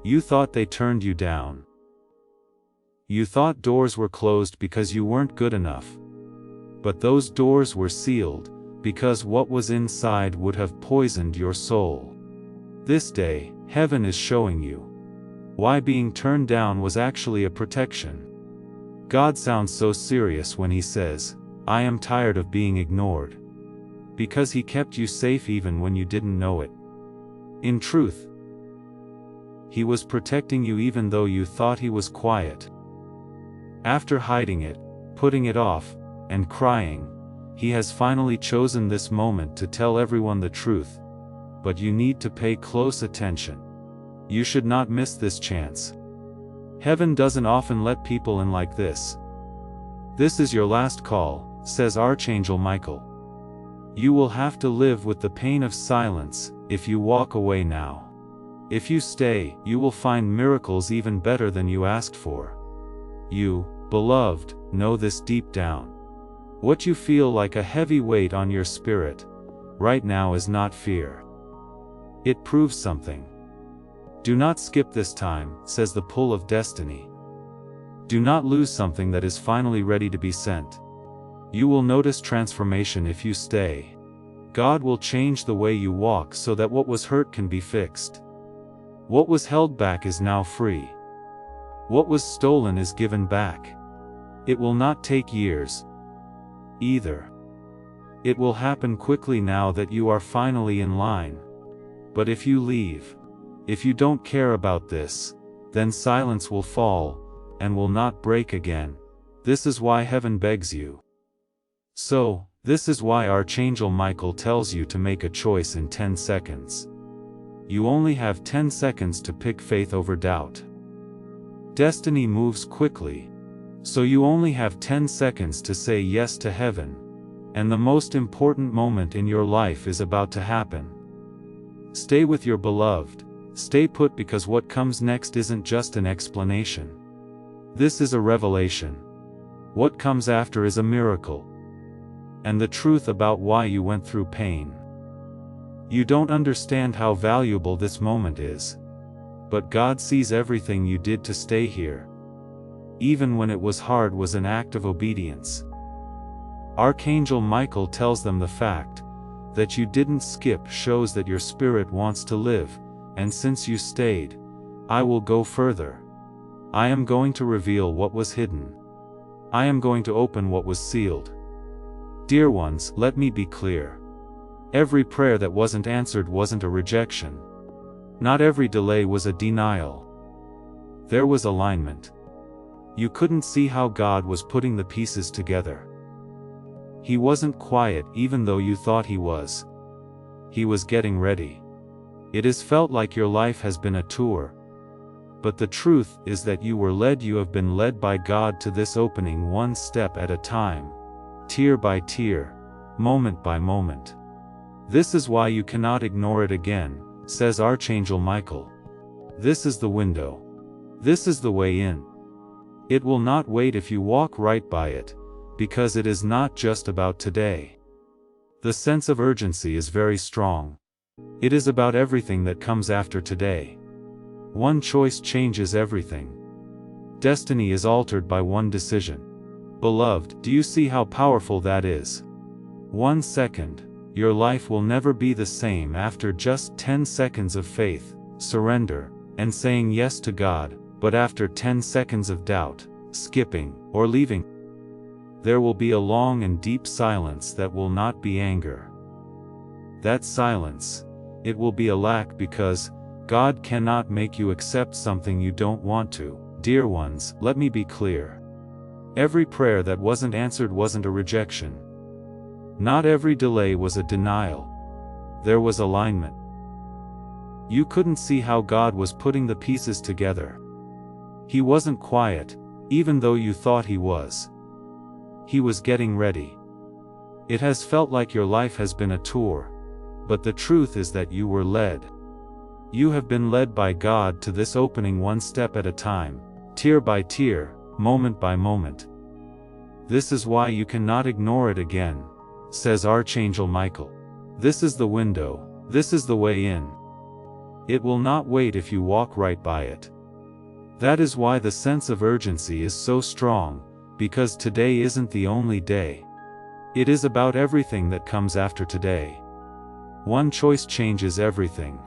You thought they turned you down. You thought doors were closed because you weren't good enough. But those doors were sealed, because what was inside would have poisoned your soul. This day, heaven is showing you why being turned down was actually a protection. God sounds so serious when he says, I am tired of being ignored. Because he kept you safe even when you didn't know it. In truth, he was protecting you even though you thought he was quiet. After hiding it, putting it off, and crying, he has finally chosen this moment to tell everyone the truth. But you need to pay close attention. You should not miss this chance. Heaven doesn't often let people in like this. This is your last call, says Archangel Michael. You will have to live with the pain of silence if you walk away now. If you stay, you will find miracles even better than you asked for. You, beloved, know this deep down. What you feel like a heavy weight on your spirit right now is not fear. It proves something. Do not skip this time, says the pull of destiny. Do not lose something that is finally ready to be sent. You will notice transformation if you stay. God will change the way you walk so that what was hurt can be fixed. What was held back is now free. What was stolen is given back. It will not take years either. It will happen quickly now that you are finally in line. But if you leave, if you don't care about this, then silence will fall, and will not break again. This is why heaven begs you. So, this is why Archangel Michael tells you to make a choice in 10 seconds. You only have 10 seconds to pick faith over doubt. Destiny moves quickly, so you only have 10 seconds to say yes to heaven, and the most important moment in your life is about to happen. Stay with your beloved. Stay put, because what comes next isn't just an explanation. This is a revelation. What comes after is a miracle. And the truth about why you went through pain. You don't understand how valuable this moment is. But God sees everything you did to stay here. Even when it was hard was an act of obedience. Archangel Michael tells them the fact that you didn't skip shows that your spirit wants to live, and since you stayed, I will go further. I am going to reveal what was hidden. I am going to open what was sealed. Dear ones, let me be clear. Every prayer that wasn't answered wasn't a rejection. Not every delay was a denial. There was alignment. You couldn't see how God was putting the pieces together. He wasn't quiet even though you thought he was. He was getting ready. It has felt like your life has been a tour. But the truth is that you were led. You have been led by God to this opening one step at a time. Tier by tier. Moment by moment. This is why you cannot ignore it again, says Archangel Michael. This is the window. This is the way in. It will not wait if you walk right by it, because it is not just about today. The sense of urgency is very strong. It is about everything that comes after today. One choice changes everything. Destiny is altered by one decision. Beloved, do you see how powerful that is? 1 second, your life will never be the same after just 10 seconds of faith, surrender, and saying yes to God, but after 10 seconds of doubt, skipping, or leaving, there will be a long and deep silence that will not be anger. That silence, it will be a lack, because God cannot make you accept something you don't want to. Dear ones, let me be clear. Every prayer that wasn't answered wasn't a rejection. Not every delay was a denial. There was alignment. You couldn't see how God was putting the pieces together. He wasn't quiet, even though you thought he was. He was getting ready. It has felt like your life has been a tour, but the truth is that you were led. You have been led by God to this opening one step at a time, tier by tier, moment by moment. This is why you cannot ignore it again, says Archangel Michael. This is the window, this is the way in. It will not wait if you walk right by it. That is why the sense of urgency is so strong, because today isn't the only day. It is about everything that comes after today. One choice changes everything.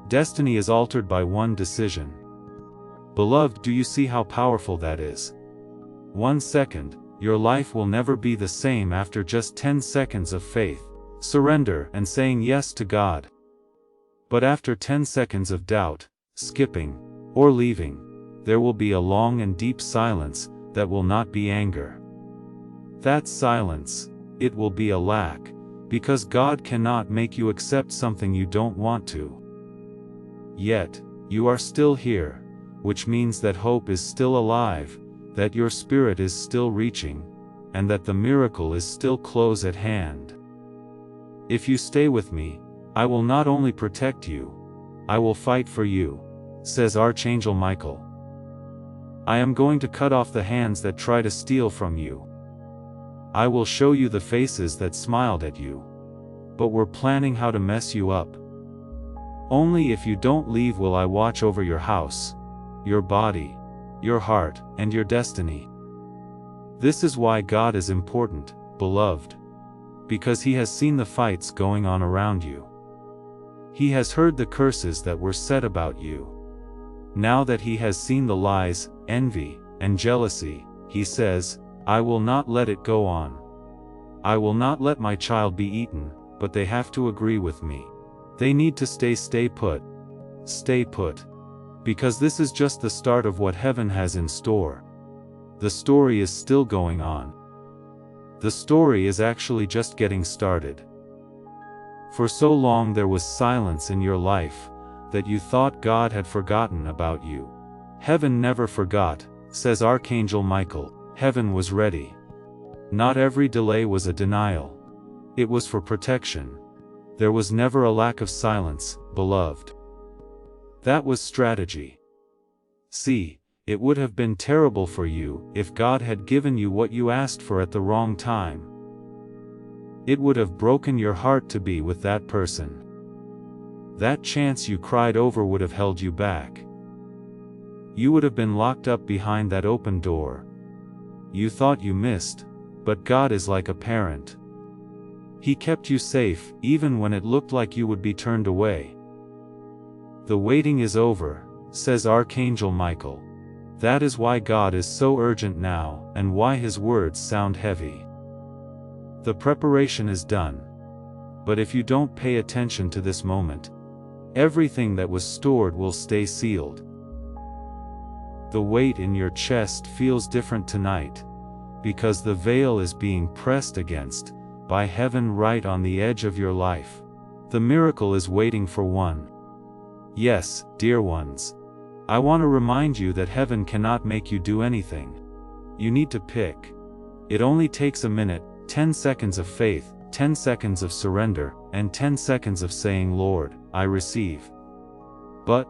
Destiny is altered by one decision. Beloved, do you see how powerful that is? 1 second, your life will never be the same after just 10 seconds of faith, surrender, and saying yes to God. But after 10 seconds of doubt, skipping, or leaving, there will be a long and deep silence that will not be anger. That silence, it will be a lack, because God cannot make you accept something you don't want to. Yet, you are still here, which means that hope is still alive, that your spirit is still reaching, and that the miracle is still close at hand. If you stay with me, I will not only protect you, I will fight for you, says Archangel Michael. I am going to cut off the hands that try to steal from you. I will show you the faces that smiled at you, but were planning how to mess you up. Only if you don't leave will I watch over your house, your body, your heart, and your destiny. This is why God is important, beloved. Because he has seen the fights going on around you. He has heard the curses that were said about you. Now that he has seen the lies, envy, and jealousy, he says, I will not let it go on. I will not let my child be eaten, but they have to agree with me. They need to stay put. Stay put. Because this is just the start of what heaven has in store. The story is still going on. The story is actually just getting started. For so long there was silence in your life, that you thought God had forgotten about you. Heaven never forgot, says Archangel Michael. Heaven was ready. Not every delay was a denial. It was for protection. There was never a lack of silence, beloved. That was strategy. See, it would have been terrible for you if God had given you what you asked for at the wrong time. It would have broken your heart to be with that person. That chance you cried over would have held you back. You would have been locked up behind that open door. You thought you missed, but God is like a parent. He kept you safe, even when it looked like you would be turned away. The waiting is over, says Archangel Michael. That is why God is so urgent now, and why his words sound heavy. The preparation is done. But if you don't pay attention to this moment, everything that was stored will stay sealed. The weight in your chest feels different tonight, because the veil is being pressed against by heaven right on the edge of your life. The miracle is waiting for one. Yes, dear ones, I want to remind you that heaven cannot make you do anything. You need to pick. It only takes a minute, 10 seconds of faith, 10 seconds of surrender, and 10 seconds of saying, Lord, I receive. But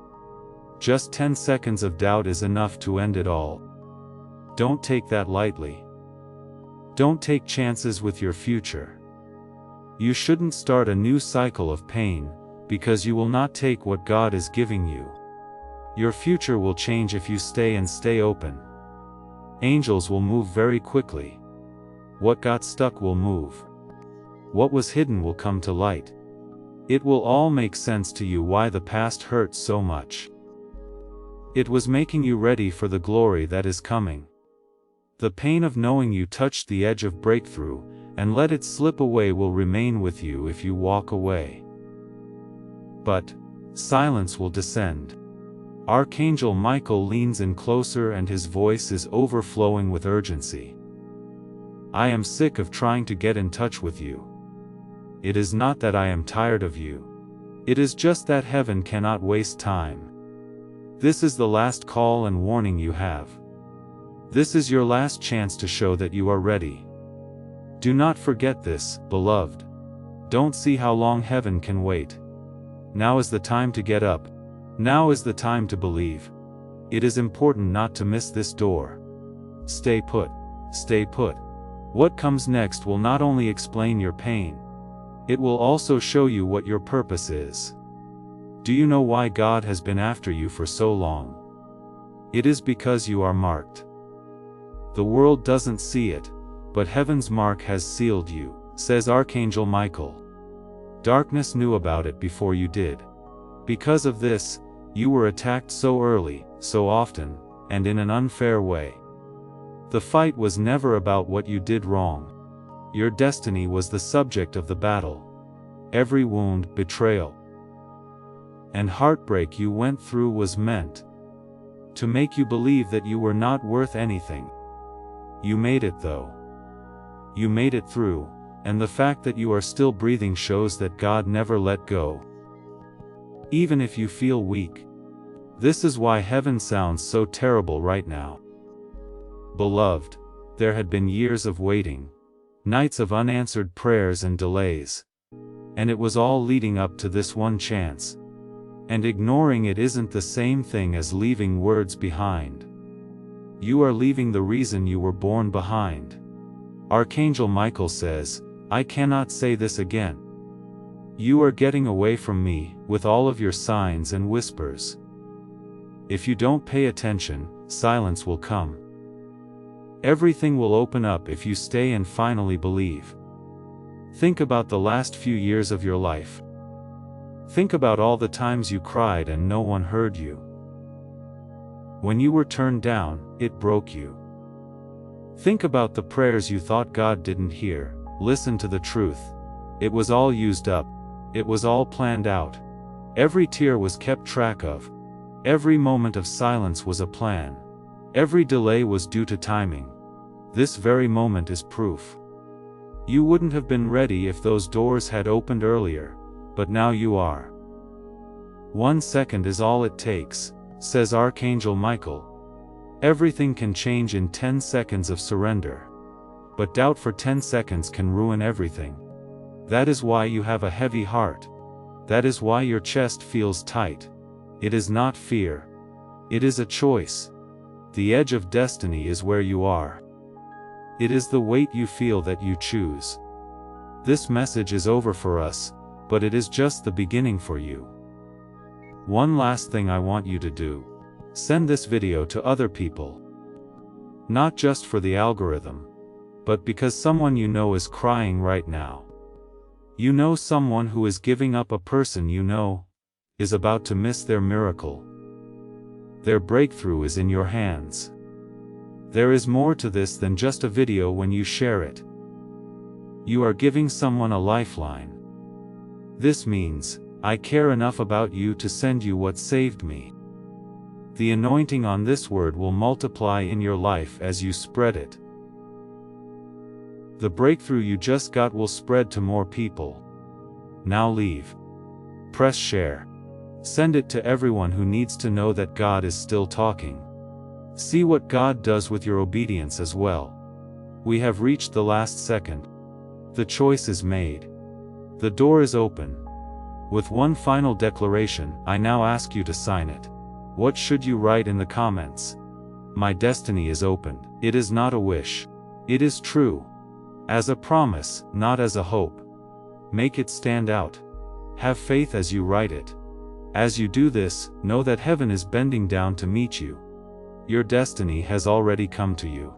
just 10 seconds of doubt is enough to end it all. Don't take that lightly. Don't take chances with your future. You shouldn't start a new cycle of pain, because you will not take what God is giving you. Your future will change if you stay open. Angels will move very quickly. What got stuck will move. What was hidden will come to light. It will all make sense to you why the past hurts so much. It was making you ready for the glory that is coming. The pain of knowing you touched the edge of breakthrough, and let it slip away will remain with you if you walk away. But silence will descend. Archangel Michael leans in closer and his voice is overflowing with urgency. I am sick of trying to get in touch with you. It is not that I am tired of you. It is just that heaven cannot waste time. This is the last call and warning you have. This is your last chance to show that you are ready. Do not forget this, beloved. Don't see how long heaven can wait. Now is the time to get up. Now is the time to believe. It is important not to miss this door. Stay put. Stay put. What comes next will not only explain your pain, it will also show you what your purpose is. Do you know why God has been after you for so long? It is because you are marked. The world doesn't see it, but heaven's mark has sealed you, says Archangel Michael. Darkness knew about it before you did. Because of this, you were attacked so early, so often, and in an unfair way. The fight was never about what you did wrong. Your destiny was the subject of the battle. Every wound, betrayal, and heartbreak you went through was meant to make you believe that you were not worth anything. You made it though. You made it through, and the fact that you are still breathing shows that God never let go. Even if you feel weak. This is why heaven sounds so terrible right now. Beloved, there had been years of waiting, nights of unanswered prayers and delays. And it was all leading up to this one chance. And ignoring it isn't the same thing as leaving words behind. You are leaving the reason you were born behind. Archangel Michael says, I cannot say this again. You are getting away from me, with all of your signs and whispers. If you don't pay attention, silence will come. Everything will open up if you stay and finally believe. Think about the last few years of your life. Think about all the times you cried and no one heard you. When you were turned down, it broke you. Think about the prayers you thought God didn't hear. Listen to the truth. It was all used up. It was all planned out. Every tear was kept track of. Every moment of silence was a plan. Every delay was due to timing. This very moment is proof. You wouldn't have been ready if those doors had opened earlier, but now you are. 1 second is all it takes, says Archangel Michael. Everything can change in 10 seconds of surrender. But doubt for 10 seconds can ruin everything. That is why you have a heavy heart. That is why your chest feels tight. It is not fear. It is a choice. The edge of destiny is where you are. It is the weight you feel that you choose. This message is over for us, but it is just the beginning for you. One last thing I want you to do. Send this video to other people. Not just for the algorithm, but because someone you know is crying right now. You know someone who is giving up, a person you know is about to miss their miracle. Their breakthrough is in your hands. There is more to this than just a video when you share it. You are giving someone a lifeline. This means, I care enough about you to send you what saved me. The anointing on this word will multiply in your life as you spread it. The breakthrough you just got will spread to more people. Now leave. Press share. Send it to everyone who needs to know that God is still talking. See what God does with your obedience as well. We have reached the last second. The choice is made. The door is open. With one final declaration, I now ask you to sign it. What should you write in the comments? My destiny is opened. It is not a wish. It is true. As a promise, not as a hope. Make it stand out. Have faith as you write it. As you do this, know that heaven is bending down to meet you. Your destiny has already come to you.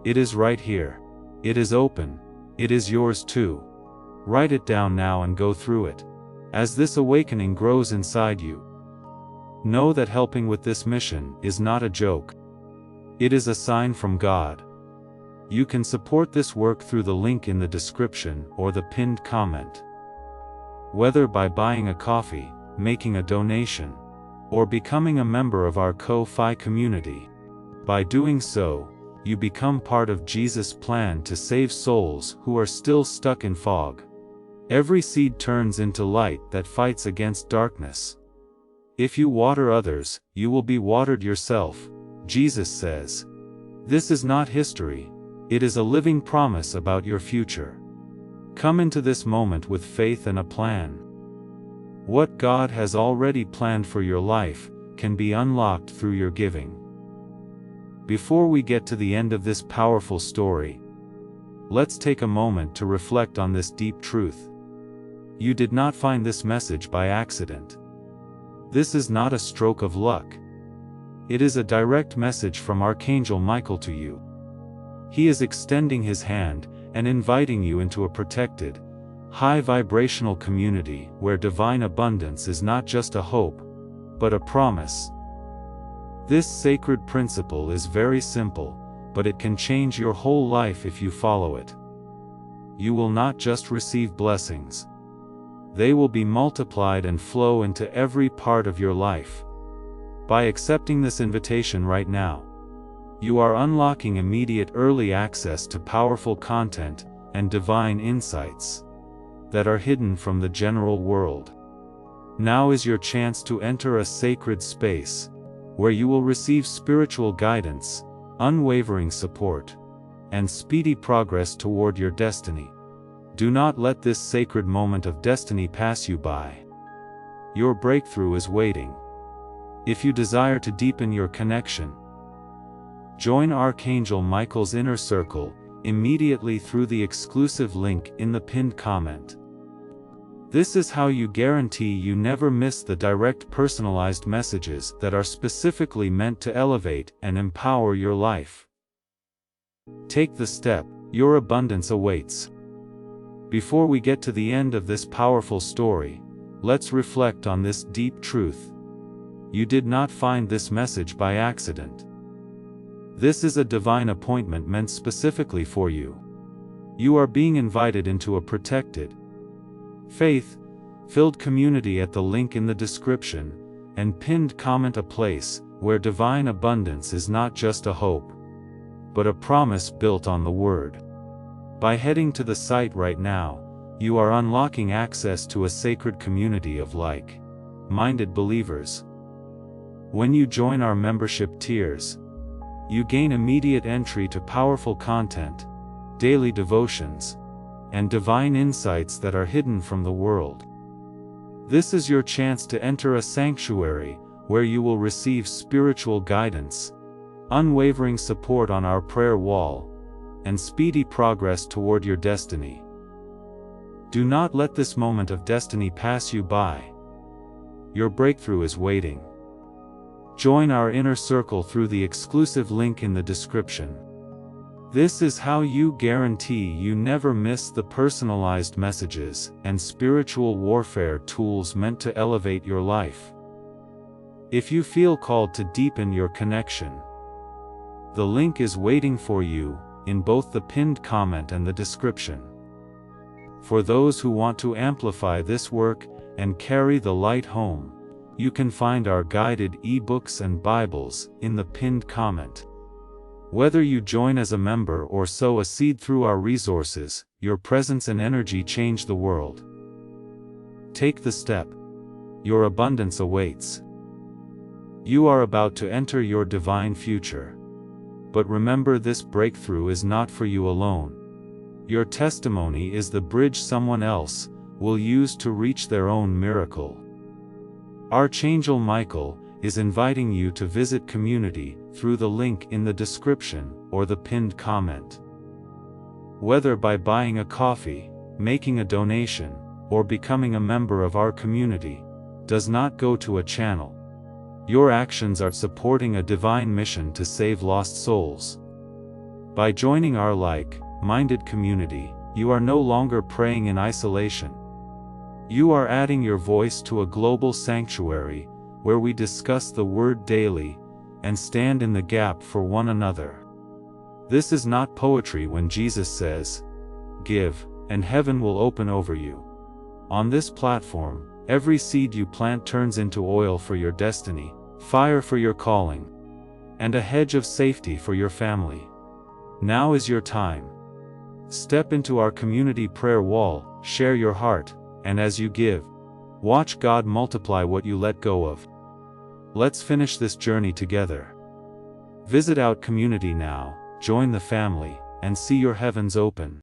It is right here. It is open. It is yours too. Write it down now and go through it. As this awakening grows inside you, know that helping with this mission is not a joke. It is a sign from God. You can support this work through the link in the description or the pinned comment. Whether by buying a coffee, making a donation, or becoming a member of our Ko-Fi community. By doing so, you become part of Jesus' plan to save souls who are still stuck in fog. Every seed turns into light that fights against darkness. If you water others, you will be watered yourself, Jesus says. This is not history. It is a living promise about your future. Come into this moment with faith and a plan. What God has already planned for your life can be unlocked through your giving. Before we get to the end of this powerful story, let's take a moment to reflect on this deep truth. You did not find this message by accident. This is not a stroke of luck. It is a direct message from Archangel Michael to you. He is extending his hand and inviting you into a protected, high-vibrational community where divine abundance is not just a hope, but a promise. This sacred principle is very simple, but it can change your whole life if you follow it. You will not just receive blessings. They will be multiplied and flow into every part of your life. By accepting this invitation right now, you are unlocking immediate early access to powerful content and divine insights that are hidden from the general world. Now is your chance to enter a sacred space where you will receive spiritual guidance, unwavering support, and speedy progress toward your destiny. Do not let this sacred moment of destiny pass you by. Your breakthrough is waiting. If you desire to deepen your connection, join Archangel Michael's inner circle immediately through the exclusive link in the pinned comment. This is how you guarantee you never miss the direct personalized messages that are specifically meant to elevate and empower your life. Take the step, your abundance awaits. Before we get to the end of this powerful story, let's reflect on this deep truth. You did not find this message by accident. This is a divine appointment meant specifically for you. You are being invited into a protected, faith-filled community at the link in the description and pinned comment, a place where divine abundance is not just a hope, but a promise built on the Word. By heading to the site right now, you are unlocking access to a sacred community of like-minded believers. When you join our membership tiers, you gain immediate entry to powerful content, daily devotions, and divine insights that are hidden from the world. This is your chance to enter a sanctuary where you will receive spiritual guidance, unwavering support on our prayer wall, and speedy progress toward your destiny. Do not let this moment of destiny pass you by. Your breakthrough is waiting. Join our inner circle through the exclusive link in the description. This is how you guarantee you never miss the personalized messages and spiritual warfare tools meant to elevate your life. If you feel called to deepen your connection, the link is waiting for you in both the pinned comment and the description. For those who want to amplify this work and carry the light home, you can find our guided ebooks and Bibles in the pinned comment. Whether you join as a member or sow a seed through our resources, your presence and energy change the world. Take the step. Your abundance awaits. You are about to enter your divine future. But remember, this breakthrough is not for you alone. Your testimony is the bridge someone else will use to reach their own miracle. Archangel Michael is inviting you to visit community through the link in the description or the pinned comment. Whether by buying a coffee, making a donation, or becoming a member of our community, does not go to a channel. Your actions are supporting a divine mission to save lost souls. By joining our like-minded community, you are no longer praying in isolation. You are adding your voice to a global sanctuary where we discuss the Word daily and stand in the gap for one another. This is not poetry when Jesus says, "Give, and heaven will open over you." On this platform, every seed you plant turns into oil for your destiny, fire for your calling, and a hedge of safety for your family. Now is your time. Step into our community prayer wall, share your heart, and as you give, watch God multiply what you let go of. Let's finish this journey together. Visit our community now, join the family, and see your heavens open.